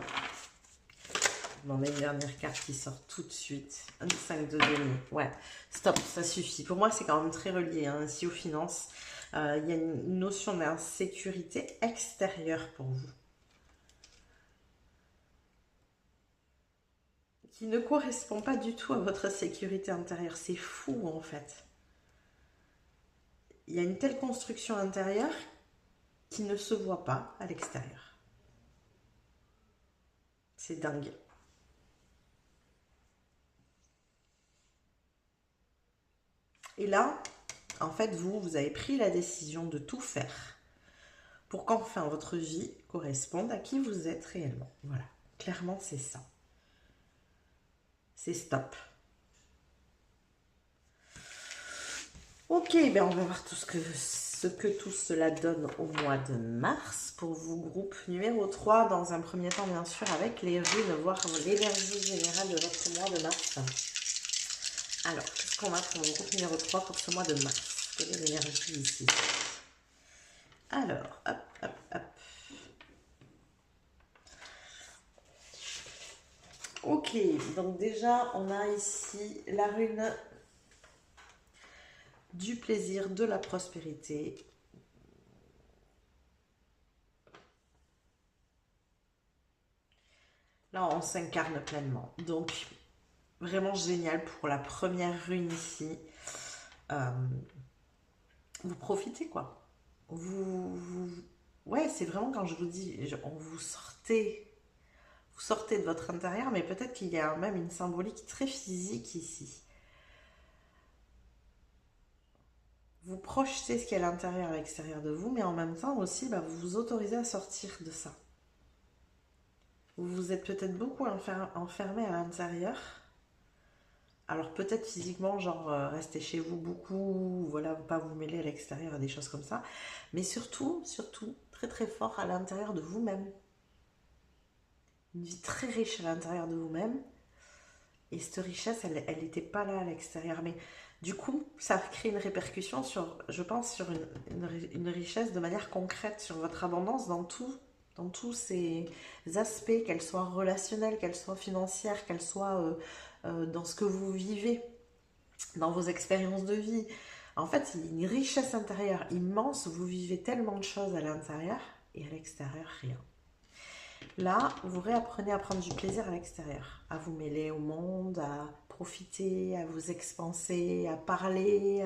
On met une dernière carte qui sort tout de suite. Un 5 de denier. Ouais, stop, ça suffit. Pour moi, c'est quand même très relié, hein, ici aux finances. Il y a une notion d'insécurité extérieure pour vous. Qui ne correspond pas du tout à votre sécurité intérieure. C'est fou en fait. Il y a une telle construction intérieure qui ne se voit pas à l'extérieur. C'est dingue. Et là, en fait, vous avez pris la décision de tout faire pour qu'enfin votre vie corresponde à qui vous êtes réellement. Voilà, clairement c'est ça. C'est stop. Ok, ben on va voir ce que tout cela donne au mois de mars pour vous, groupe numéro 3. Dans un premier temps, bien sûr, avec les runes, voir l'énergie générale de votre mois de mars. Alors, qu'est-ce qu'on a pour le groupe numéro 3 pour ce mois de mars? Quelle est l'énergie ici? Alors, hop, hop, hop. Ok, donc déjà, on a ici la rune du plaisir, de la prospérité. Là, on s'incarne pleinement. Donc, vraiment génial pour la première rune ici. Vous profitez, quoi. Ouais, c'est vraiment quand je vous dis, vous sortez de votre intérieur, mais peut-être qu'il y a même une symbolique très physique ici. Vous projetez ce qui est à l'intérieur et à l'extérieur de vous, mais en même temps aussi, vous vous autorisez à sortir de ça. Vous vous êtes peut-être beaucoup enfermé à l'intérieur. Alors peut-être physiquement, genre rester chez vous beaucoup, voilà, pas vous mêler à l'extérieur, des choses comme ça. Mais surtout, très très fort à l'intérieur de vous-même. Une vie très riche à l'intérieur de vous-même. Et cette richesse, elle n'était pas là à l'extérieur. Mais du coup, ça crée une répercussion sur, je pense, sur une richesse de manière concrète, sur votre abondance dans tous ces aspects, qu'elles soient relationnelles, qu'elles soient financières, qu'elles soient dans ce que vous vivez, dans vos expériences de vie. En fait, c'est une richesse intérieure immense. Vous vivez tellement de choses à l'intérieur et à l'extérieur, rien. Là, vous réapprenez à prendre du plaisir à l'extérieur, à vous mêler au monde, à profiter, à vous expanser, à parler.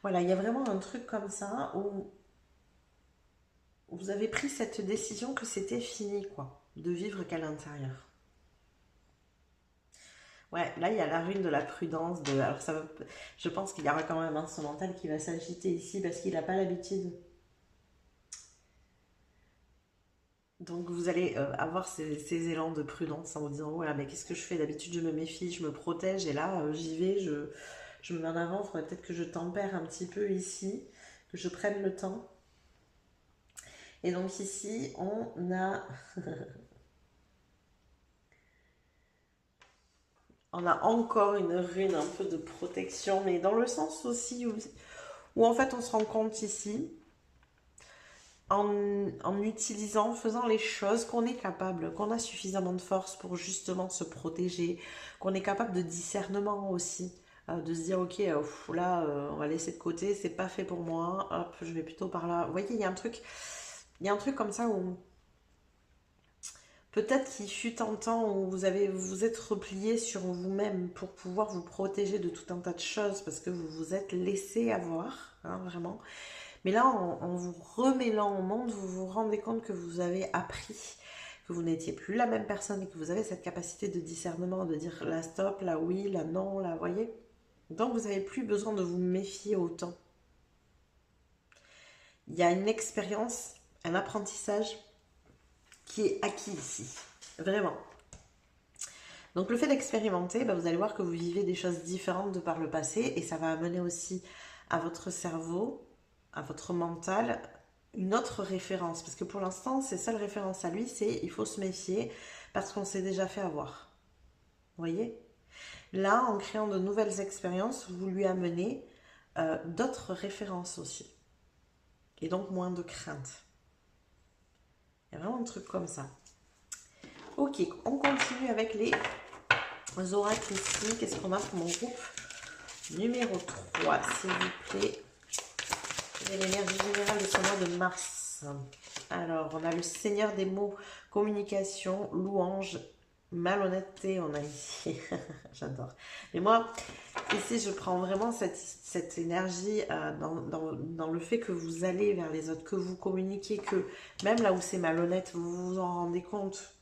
Voilà, il y a vraiment un truc comme ça où vous avez pris cette décision que c'était fini, quoi, de vivre qu'à l'intérieur. Ouais, là, il y a la rune de la prudence. Alors, je pense qu'il y aura quand même un son mental qui va s'agiter ici parce qu'il n'a pas l'habitude. Donc, vous allez avoir ces élans de prudence en vous disant, voilà, mais qu'est-ce que je fais? D'habitude, je me méfie, je me protège. Et là, j'y vais, je me mets en avant, il faudrait peut-être que je tempère un petit peu ici, que je prenne le temps. Et donc ici, on a... on a encore une rune un peu de protection, mais dans le sens aussi où en fait on se rend compte ici, en utilisant, faisant les choses qu'on est capable, qu'on a suffisamment de force pour justement se protéger, qu'on est capable de discernement aussi, de se dire ok, là on va laisser de côté, c'est pas fait pour moi, hop, je vais plutôt par là. Vous voyez, il y a un truc comme ça où peut-être qu'il fut un temps où vous vous êtes replié sur vous-même pour pouvoir vous protéger de tout un tas de choses parce que vous vous êtes laissé avoir, hein, vraiment. Mais là, en vous remêlant au monde, vous vous rendez compte que vous avez appris, que vous n'étiez plus la même personne et que vous avez cette capacité de discernement, de dire la stop, la oui, la non, la voyez. Donc vous n'avez plus besoin de vous méfier autant. Il y a une expérience, un apprentissage qui est acquis ici, vraiment. Donc le fait d'expérimenter, vous allez voir que vous vivez des choses différentes de par le passé et ça va amener aussi à votre cerveau, à votre mental, une autre référence. Parce que pour l'instant, ses seules références à lui, c'est il faut se méfier parce qu'on s'est déjà fait avoir. Vous voyez? Là, en créant de nouvelles expériences, vous lui amenez d'autres références aussi. Et donc moins de crainte. Il y a vraiment un truc comme ça. Ok, on continue avec les oracles ici. Qu'est-ce qu'on a pour mon groupe numéro 3, s'il vous plaît? Et l'énergie générale de ce mois de mars. Alors, on a le Seigneur des mots, communication, louange, malhonnêteté, on a ici. J'adore. Mais moi, ici, je prends vraiment cette énergie dans le fait que vous allez vers les autres, que vous communiquez, que même là où c'est malhonnête, vous vous en rendez compte.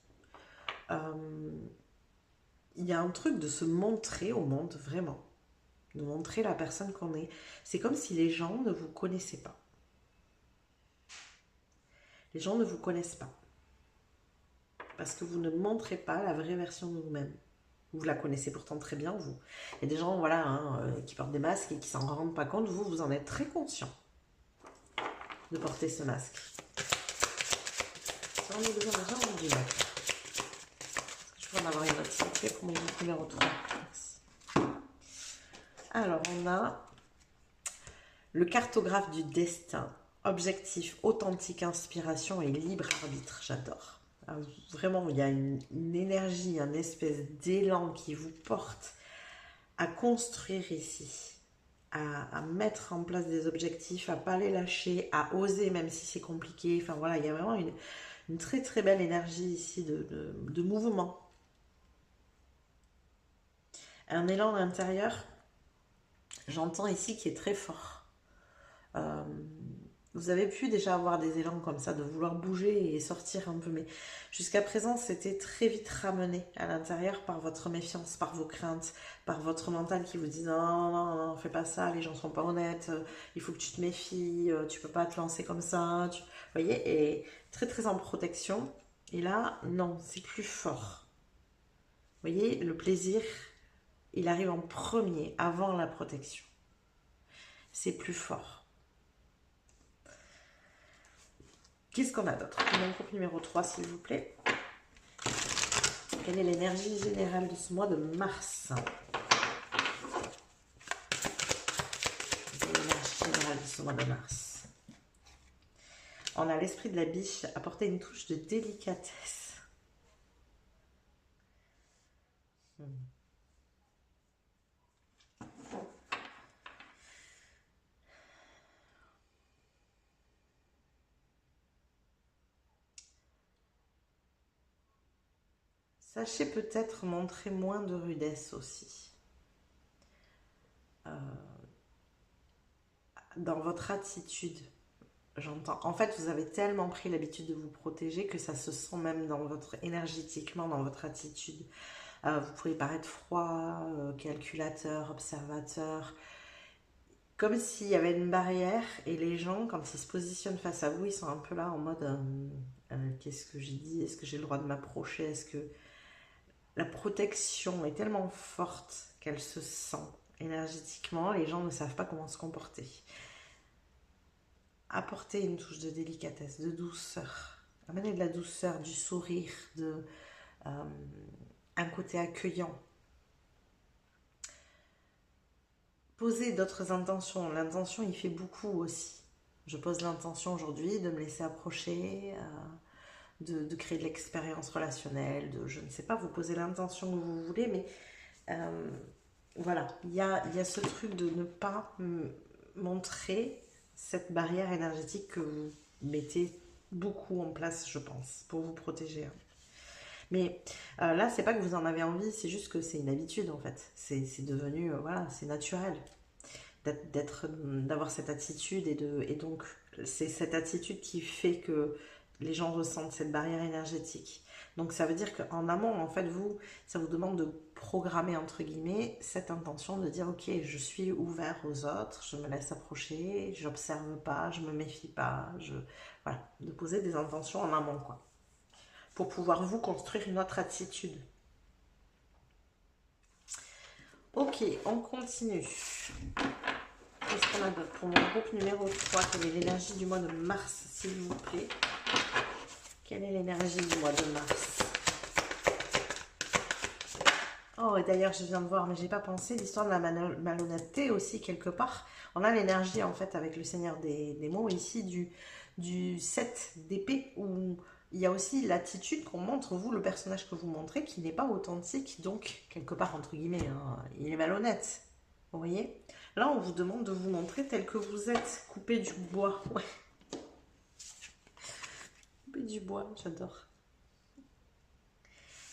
Il y a un truc de se montrer au monde, vraiment. De montrer la personne qu'on est. C'est comme si les gens ne vous connaissaient pas. Les gens ne vous connaissent pas. Parce que vous ne montrez pas la vraie version de vous-même. Vous la connaissez pourtant très bien, vous. Il y a des gens, voilà, qui portent des masques et qui s'en rendent pas compte. Vous, vous en êtes très conscient de porter ce masque. J'en ai besoin du masque. Je peux en avoir une autre, s'il vous plaît, pour mon numéro 3. Merci. Alors, on a le cartographe du destin. Objectif, authentique, inspiration et libre arbitre. J'adore. Vraiment, il y a une énergie, un espèce d'élan qui vous porte à construire ici, à mettre en place des objectifs, à pas les lâcher, à oser même si c'est compliqué. Enfin voilà, il y a vraiment une très très belle énergie ici de mouvement. Un élan intérieur, j'entends ici, qui est très fort. Vous avez pu déjà avoir des élans comme ça, de vouloir bouger et sortir un peu, mais jusqu'à présent, c'était très vite ramené à l'intérieur par votre méfiance, par vos craintes, par votre mental qui vous dit non, non, non, fais pas ça, les gens sont pas honnêtes, il faut que tu te méfies, tu peux pas te lancer comme ça, vous voyez, et très très en protection. Et là, non, c'est plus fort. Vous voyez, le plaisir, il arrive en premier, avant la protection. C'est plus fort. Qu'est-ce qu'on a d'autre? Mon groupe numéro 3, s'il vous plaît. Quelle est l'énergie générale de ce mois de mars? L'énergie générale de ce mois de mars. On a l'esprit de la biche, apporter une touche de délicatesse. Sachez peut-être montrer moins de rudesse aussi. Dans votre attitude, j'entends. En fait, vous avez tellement pris l'habitude de vous protéger que ça se sent même dans votre énergétiquement, dans votre attitude. Vous pouvez paraître froid, calculateur, observateur, comme s'il y avait une barrière et les gens, quand ils se positionnent face à vous, ils sont un peu là en mode qu'est-ce que j'ai dit? Est-ce que j'ai le droit de m'approcher? Est-ce que la protection est tellement forte qu'elle se sent. Énergétiquement, les gens ne savent pas comment se comporter. Apportez une touche de délicatesse, de douceur. Amenez de la douceur, du sourire, un côté accueillant. Posez d'autres intentions. L'intention, il fait beaucoup aussi. Je pose l'intention aujourd'hui de me laisser approcher, de créer de l'expérience relationnelle, je ne sais pas, vous posez l'intention que vous voulez, mais voilà, il y a ce truc de ne pas montrer cette barrière énergétique que vous mettez beaucoup en place, je pense, pour vous protéger. Hein. Mais là, c'est pas que vous en avez envie, c'est juste que c'est une habitude en fait. C'est devenu, voilà, c'est naturel d'avoir cette attitude et donc c'est cette attitude qui fait que les gens ressentent cette barrière énergétique. Donc ça veut dire qu'en amont, en fait, ça vous demande de programmer, entre guillemets, cette intention de dire, ok, je suis ouvert aux autres, je me laisse approcher, j'observe pas, je me méfie pas, voilà, de poser des intentions en amont, quoi. Pour pouvoir vous construire une autre attitude. Ok, on continue. Qu'est-ce qu'on a d'autre pour mon groupe numéro 3? Quelle est l'énergie du mois de mars, s'il vous plaît? Quelle est l'énergie du mois de mars? Oh, et d'ailleurs, je viens de voir, mais j'ai pas pensé, l'histoire de la malhonnêteté aussi, quelque part. On a l'énergie, en fait, avec le Seigneur des mots, ici, du 7 d'épée, où il y a aussi l'attitude qu'on montre, vous, le personnage que vous montrez, qui n'est pas authentique, donc, quelque part, entre guillemets, hein, il est malhonnête. Vous voyez? Là, on vous demande de vous montrer tel que vous êtes, coupé du bois. Ouais. Coupé du bois, j'adore.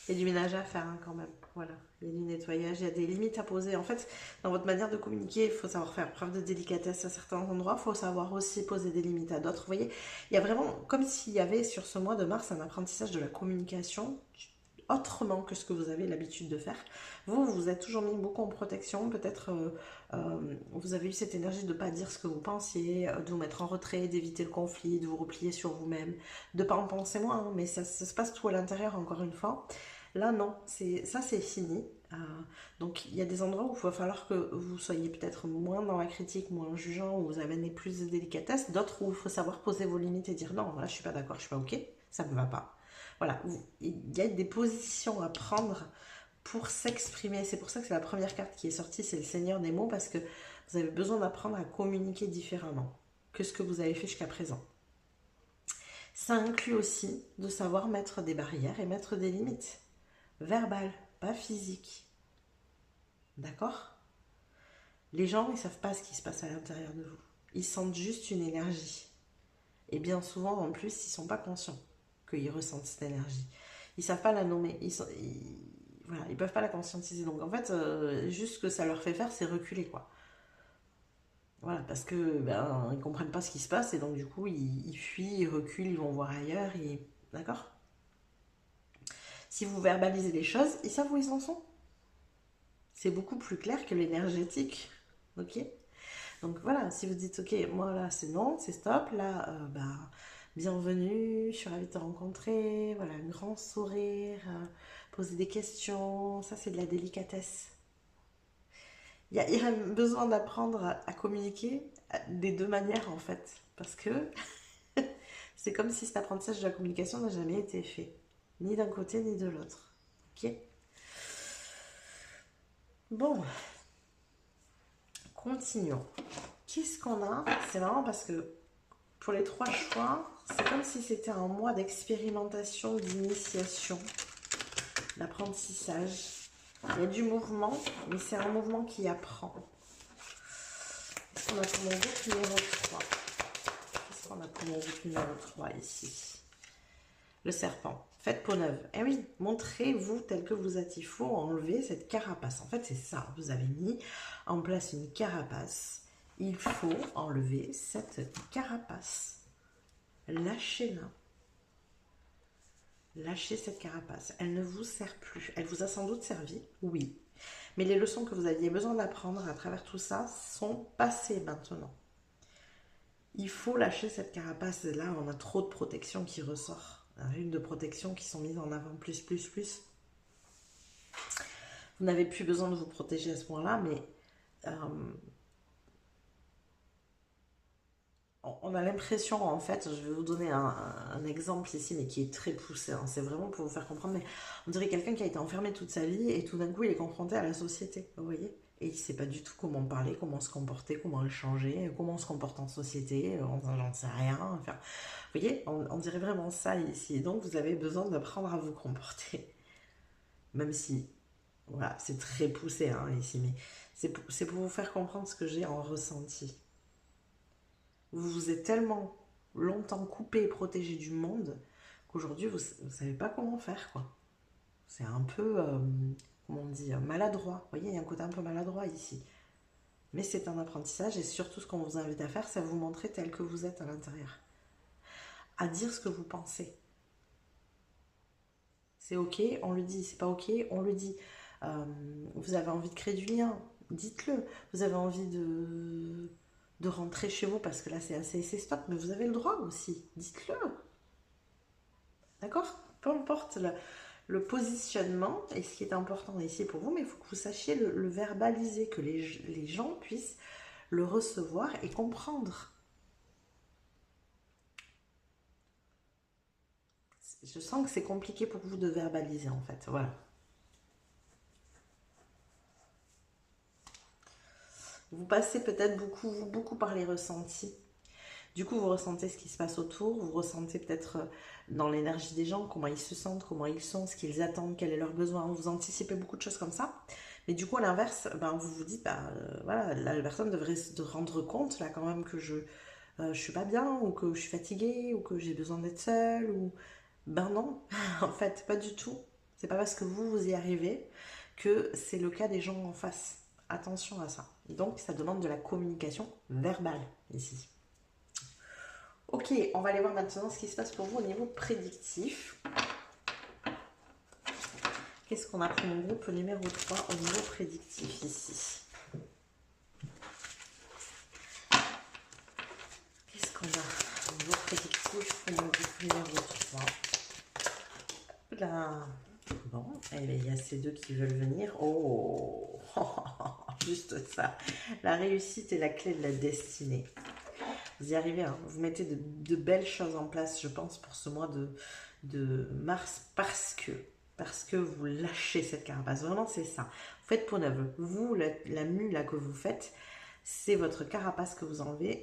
Il y a du ménage à faire hein, quand même, voilà. Il y a du nettoyage, il y a des limites à poser. En fait, dans votre manière de communiquer, il faut savoir faire preuve de délicatesse à certains endroits, il faut savoir aussi poser des limites à d'autres. Vous voyez, il y a vraiment, comme s'il y avait sur ce mois de mars un apprentissage de la communication autrement que ce que vous avez l'habitude de faire. Vous êtes toujours mis beaucoup en protection, peut-être vous avez eu cette énergie de ne pas dire ce que vous pensiez, de vous mettre en retrait, d'éviter le conflit, de vous replier sur vous-même, de ne pas en penser moins, hein, mais ça se passe tout à l'intérieur encore une fois. Là non, ça c'est fini. Donc il y a des endroits où il va falloir que vous soyez peut-être moins dans la critique, moins jugeant, où vous avez plus de délicatesse, d'autres où il faut savoir poser vos limites et dire non, là je suis pas d'accord, je suis pas ok, ça me va pas. Voilà, il y a des positions à prendre pour s'exprimer. C'est pour ça que c'est la première carte qui est sortie, c'est le Seigneur des mots, parce que vous avez besoin d'apprendre à communiquer différemment que ce que vous avez fait jusqu'à présent. Ça inclut aussi de savoir mettre des barrières et mettre des limites. Verbales, pas physiques. D'accord? Les gens, ils ne savent pas ce qui se passe à l'intérieur de vous. Ils sentent juste une énergie. Et bien souvent, en plus, ils ne sont pas conscients qu'ils ressentent cette énergie. Ils ne savent pas la nommer. Voilà, ils peuvent pas la conscientiser. Donc en fait, juste ce que ça leur fait faire, c'est reculer, quoi. Voilà, parce que ils comprennent pas ce qui se passe et donc du coup, ils fuient, ils reculent, ils vont voir ailleurs. D'accord? Si vous verbalisez les choses, ils savent où ils en sont. C'est beaucoup plus clair que l'énergétique. Ok? Donc voilà, si vous dites, ok, moi là c'est non, c'est stop, là, bienvenue, je suis ravie de te rencontrer, voilà, un grand sourire, poser des questions, ça c'est de la délicatesse. Il y a besoin d'apprendre à communiquer des deux manières en fait, parce que c'est comme si cet apprentissage de la communication n'a jamais été fait, ni d'un côté ni de l'autre. Ok? Bon, continuons. Qu'est-ce qu'on a? C'est marrant parce que pour les trois choix, c'est comme si c'était un mois d'expérimentation, d'initiation, d'apprentissage. Il y a du mouvement, mais c'est un mouvement qui apprend. Qu'est-ce qu'on a pour mon groupe numéro 3? Qu'est-ce qu'on a pour mon groupe numéro 3 ici? Le serpent. Faites peau neuve. Eh oui, montrez-vous tel que vous êtes. Il faut enlever cette carapace. En fait, c'est ça. Vous avez mis en place une carapace. Il faut enlever cette carapace. Lâchez-la. Lâchez cette carapace. Elle ne vous sert plus. Elle vous a sans doute servi, oui. Mais les leçons que vous aviez besoin d'apprendre à travers tout ça sont passées maintenant. Il faut lâcher cette carapace. Là, on a trop de protection qui ressort. Une de protection qui sont mises en avant plus. Vous n'avez plus besoin de vous protéger à ce point-là, mais On a l'impression, en fait, je vais vous donner un exemple ici, mais qui est très poussé, hein, c'est vraiment pour vous faire comprendre, mais on dirait quelqu'un qui a été enfermé toute sa vie et tout d'un coup il est confronté à la société, vous voyez? Et il ne sait pas du tout comment parler, comment se comporter, comment le changer, comment on se comporte en société, j'en sais rien. Enfin, vous voyez, on dirait vraiment ça ici. Donc vous avez besoin d'apprendre à vous comporter. Même si, voilà, c'est très poussé hein, ici, mais c'est pour vous faire comprendre ce que j'ai en ressenti. Vous vous êtes tellement longtemps coupé et protégé du monde qu'aujourd'hui vous ne savez pas comment faire, quoi. C'est un peu, comment on dit, maladroit. Vous voyez, il y a un côté un peu maladroit ici. Mais c'est un apprentissage et surtout ce qu'on vous invite à faire, c'est à vous montrer tel que vous êtes à l'intérieur. À dire ce que vous pensez. C'est ok, on le dit. C'est pas ok, on le dit. Vous avez envie de créer du lien, dites-le. Vous avez envie de rentrer chez vous parce que là c'est stop, mais vous avez le droit aussi. Dites-le. D'accord? Peu importe le positionnement et ce qui est important ici pour vous, mais il faut que vous sachiez le verbaliser, que les gens puissent le recevoir et comprendre. Je sens que c'est compliqué pour vous de verbaliser en fait, voilà. Vous passez peut-être beaucoup par les ressentis. Du coup, vous ressentez ce qui se passe autour, vous ressentez peut-être dans l'énergie des gens, comment ils se sentent, comment ils sont, ce qu'ils attendent, quel est leur besoin. Vous anticipez beaucoup de choses comme ça. Mais du coup, à l'inverse, ben, vous vous dites, voilà, la personne devrait se rendre compte là quand même que je suis pas bien, ou que je suis fatiguée, ou que j'ai besoin d'être seule, ou... Ben non, en fait, pas du tout. C'est pas parce que vous y arrivez que c'est le cas des gens en face. Attention à ça. Donc, ça demande de la communication verbale ici. Ok, on va aller voir maintenant ce qui se passe pour vous au niveau prédictif. Qu'est-ce qu'on a pour mon groupe numéro 3 au niveau prédictif ici? Qu'est-ce qu'on a au niveau prédictif pour mon groupe numéro 3? Là. Bon, et il y a ces deux qui veulent venir. Oh, juste ça. La réussite est la clé de la destinée. Vous y arrivez, hein. Vous mettez de belles choses en place, je pense, pour ce mois de mars, parce que vous lâchez cette carapace. Vraiment, c'est ça. Vous faites peau neuve. Vous, la mue là, que vous faites, c'est votre carapace que vous enlevez,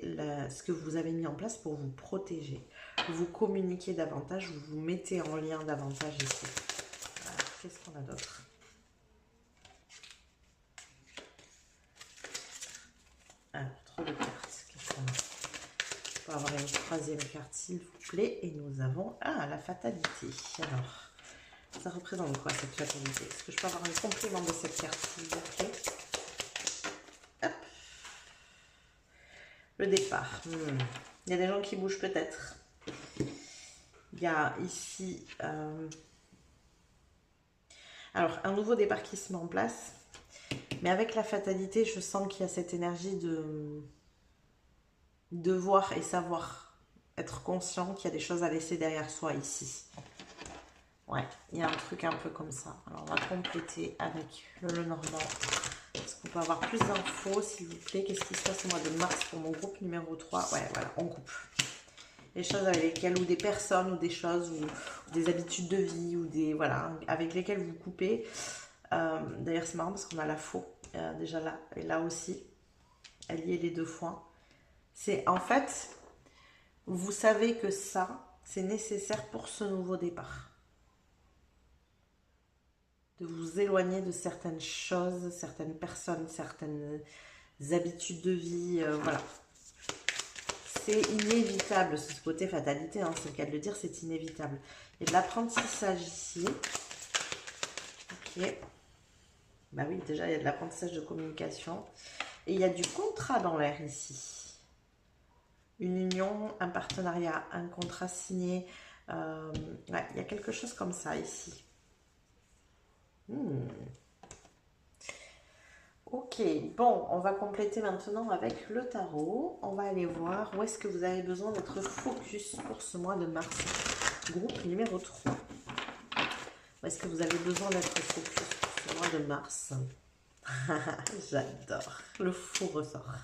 ce que vous avez mis en place pour vous protéger. Vous communiquez davantage, vous vous mettez en lien davantage ici. Qu'est-ce qu'on a d'autre? Alors, trop de cartes. Qu'est-ce qu'on a? On va avoir une troisième carte, s'il vous plaît. Et nous avons... Ah, la fatalité. Alors, ça représente quoi, cette fatalité? Est-ce que je peux avoir un complément de cette carte, s'il vous plaît? Hop. Le départ. Il y a des gens qui bougent peut-être. Il y a ici... Alors, un nouveau départ qui se met en place. Mais avec la fatalité, je sens qu'il y a cette énergie de voir et savoir, être conscient qu'il y a des choses à laisser derrière soi ici. Ouais, il y a un truc un peu comme ça. Alors, on va compléter avec le Normand. Est-ce qu'on peut avoir plus d'infos, s'il vous plaît? Qu'est-ce qui se passe au mois de mars pour mon groupe numéro 3? Ouais, voilà, on coupe. Les choses avec lesquelles, ou des personnes, ou des choses, ou des habitudes de vie, ou des... Voilà, avec lesquelles vous coupez. D'ailleurs, c'est marrant parce qu'on a la faux, déjà là, et là aussi. Elle y est les deux fois. C'est en fait, vous savez que ça, c'est nécessaire pour ce nouveau départ. De vous éloigner de certaines choses, certaines personnes, certaines habitudes de vie, voilà. C'est inévitable, ce côté fatalité, hein, c'est le cas de le dire, c'est inévitable. Il y a de l'apprentissage ici. Ok. Bah oui, déjà, il y a de l'apprentissage de communication. Et il y a du contrat dans l'air ici. Une union, un partenariat, un contrat signé. Ouais, il y a quelque chose comme ça ici. Ok, bon, on va compléter maintenant avec le tarot. On va aller voir où est-ce que vous avez besoin d'être focus pour ce mois de mars. Groupe numéro 3. Où est-ce que vous avez besoin d'être focus pour ce mois de mars? J'adore. Le fou ressort.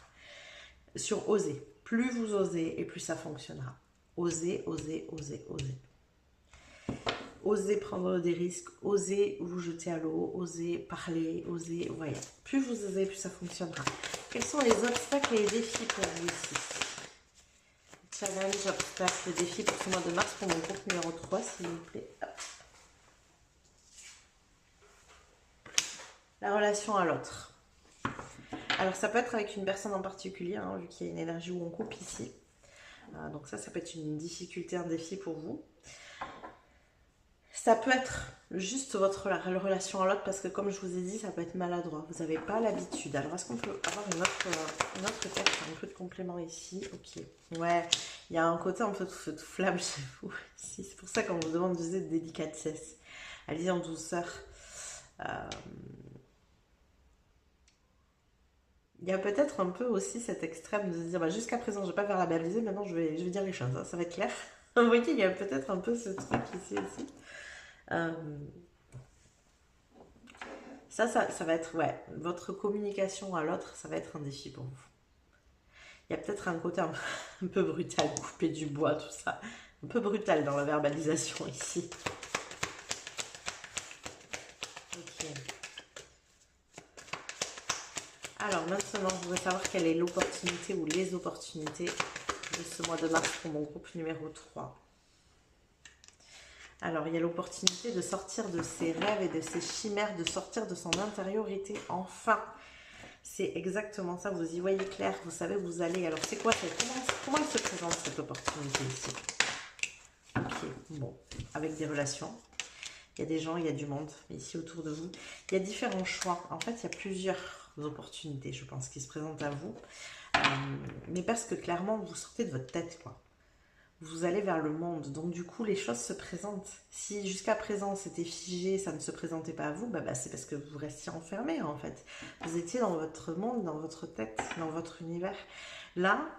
Sur oser. Plus vous osez et plus ça fonctionnera. Osez, osez, osez, osez. Osez prendre des risques, osez vous jeter à l'eau, osez parler, osez... Voyez, plus vous osez, plus ça fonctionnera. Quels sont les obstacles et les défis pour vous ici? Challenge, obstacle, défi pour ce mois de mars pour mon groupe numéro 3, s'il vous plaît. Hop. La relation à l'autre. Alors, ça peut être avec une personne en particulier, hein, vu qu'il y a une énergie où on coupe ici. Donc ça peut être une difficulté, un défi pour vous. Ça peut être juste votre relation à l'autre, parce que comme je vous ai dit, ça peut être maladroit. Vous n'avez pas l'habitude. Alors, est-ce qu'on peut avoir une autre carte, un peu de complément ici? Ok. Ouais, il y a un côté un peu de feu de flamme chez vous ici. C'est pour ça qu'on vous demande d'user de délicatesse. Allez-y en douceur. Il y a peut-être un peu aussi cet extrême de se dire, bah, jusqu'à présent, je ne vais pas verbaliser, maintenant je vais dire les choses, hein, ça va être clair. Vous voyez, il y a peut-être un peu ce truc ici aussi. Ça va être, ouais, votre communication à l'autre, ça va être un défi pour vous. Il y a peut-être un côté un peu brutal, couper du bois, tout ça. Un peu brutal dans la verbalisation ici. Ok. Alors maintenant, je voudrais savoir quelle est l'opportunité ou les opportunités de ce mois de mars pour mon groupe numéro 3. Alors, il y a l'opportunité de sortir de ses rêves et de ses chimères, de sortir de son intériorité, enfin. C'est exactement ça, vous y voyez clair, vous savez où vous allez. Alors, c'est quoi comment elle se présente, cette opportunité ici? Ok, bon, avec des relations. Il y a des gens, il y a du monde ici autour de vous. Il y a différents choix. En fait, il y a plusieurs opportunités, je pense, qui se présentent à vous. Mais parce que clairement, vous sortez de votre tête, quoi. Vous allez vers le monde. Donc du coup, les choses se présentent. Si jusqu'à présent, c'était figé, ça ne se présentait pas à vous, c'est parce que vous restiez enfermé, en fait. Vous étiez dans votre monde, dans votre tête, dans votre univers. Là,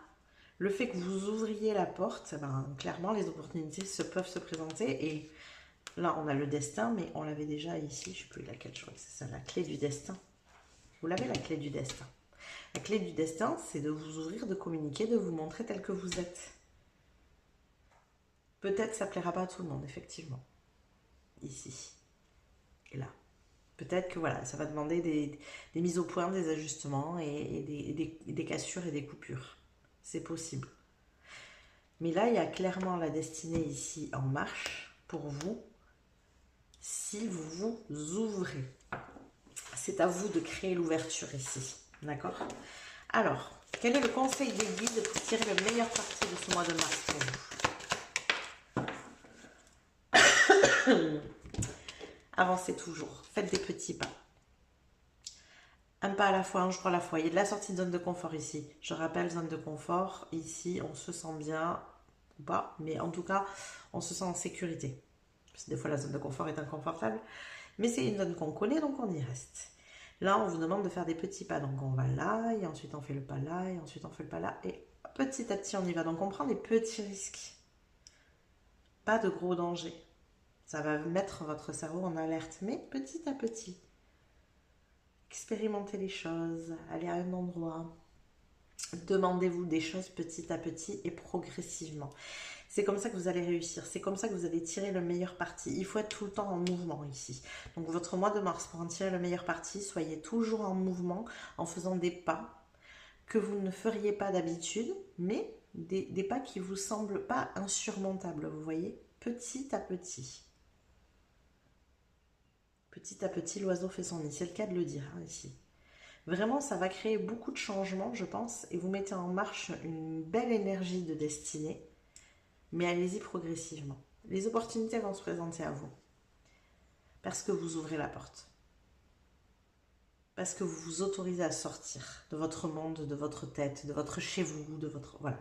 le fait que vous ouvriez la porte, clairement, les opportunités peuvent se présenter. Et là, on a le destin, mais on l'avait déjà ici. Je ne sais plus laquelle, je crois que c'est ça, la clé du destin. Vous l'avez, la clé du destin. La clé du destin, c'est de vous ouvrir, de communiquer, de vous montrer tel que vous êtes. Peut-être ça ne plaira pas à tout le monde, effectivement. Ici et là. Peut-être que voilà, ça va demander des mises au point, des ajustements et des cassures et des coupures. C'est possible. Mais là, il y a clairement la destinée ici en marche pour vous si vous vous ouvrez. C'est à vous de créer l'ouverture ici. D'accord? Alors, quel est le conseil des guides pour tirer le meilleur parti de ce mois de mars pour vous? Avancez toujours, faites des petits pas. Un pas à la fois, un jour à la fois. Il y a de la sortie de zone de confort ici. Je rappelle, zone de confort, ici, on se sent bien ou pas, mais en tout cas, on se sent en sécurité. Parce que des fois, la zone de confort est inconfortable, mais c'est une zone qu'on connaît, donc on y reste. Là, on vous demande de faire des petits pas, donc on va là, et ensuite on fait le pas là, et ensuite on fait le pas là, et petit à petit on y va. Donc on prend des petits risques. Pas de gros dangers. Ça va mettre votre cerveau en alerte, mais petit à petit. Expérimentez les choses, allez à un endroit, demandez-vous des choses petit à petit et progressivement. C'est comme ça que vous allez réussir, c'est comme ça que vous allez tirer le meilleur parti. Il faut être tout le temps en mouvement ici. Donc votre mois de mars, pour en tirer le meilleur parti, soyez toujours en mouvement, en faisant des pas que vous ne feriez pas d'habitude, mais des pas qui vous semblent pas insurmontables, vous voyez, petit à petit. Petit à petit, l'oiseau fait son nid. C'est le cas de le dire ici. Vraiment, ça va créer beaucoup de changements, je pense, et vous mettez en marche une belle énergie de destinée, mais allez-y progressivement. Les opportunités vont se présenter à vous, parce que vous ouvrez la porte, parce que vous vous autorisez à sortir de votre monde, de votre tête, de votre chez vous, de votre... Voilà.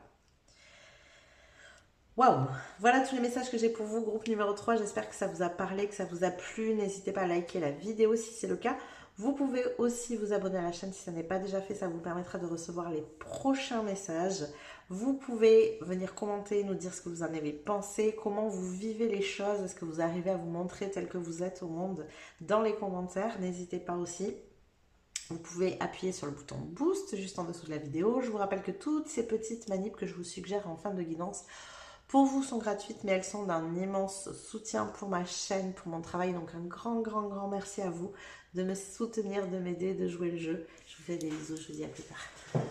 Waouh! Voilà tous les messages que j'ai pour vous, groupe numéro 3. J'espère que ça vous a parlé, que ça vous a plu. N'hésitez pas à liker la vidéo si c'est le cas. Vous pouvez aussi vous abonner à la chaîne si ça n'est pas déjà fait. Ça vous permettra de recevoir les prochains messages. Vous pouvez venir commenter, nous dire ce que vous en avez pensé, comment vous vivez les choses. Est-ce que vous arrivez à vous montrer tel que vous êtes au monde dans les commentaires? N'hésitez pas aussi. Vous pouvez appuyer sur le bouton boost juste en dessous de la vidéo. Je vous rappelle que toutes ces petites manips que je vous suggère en fin de guidance pour vous sont gratuites, mais elles sont d'un immense soutien pour ma chaîne, pour mon travail. Donc un grand merci à vous de me soutenir, de m'aider, de jouer le jeu. Je vous fais des bisous, je vous dis à plus tard.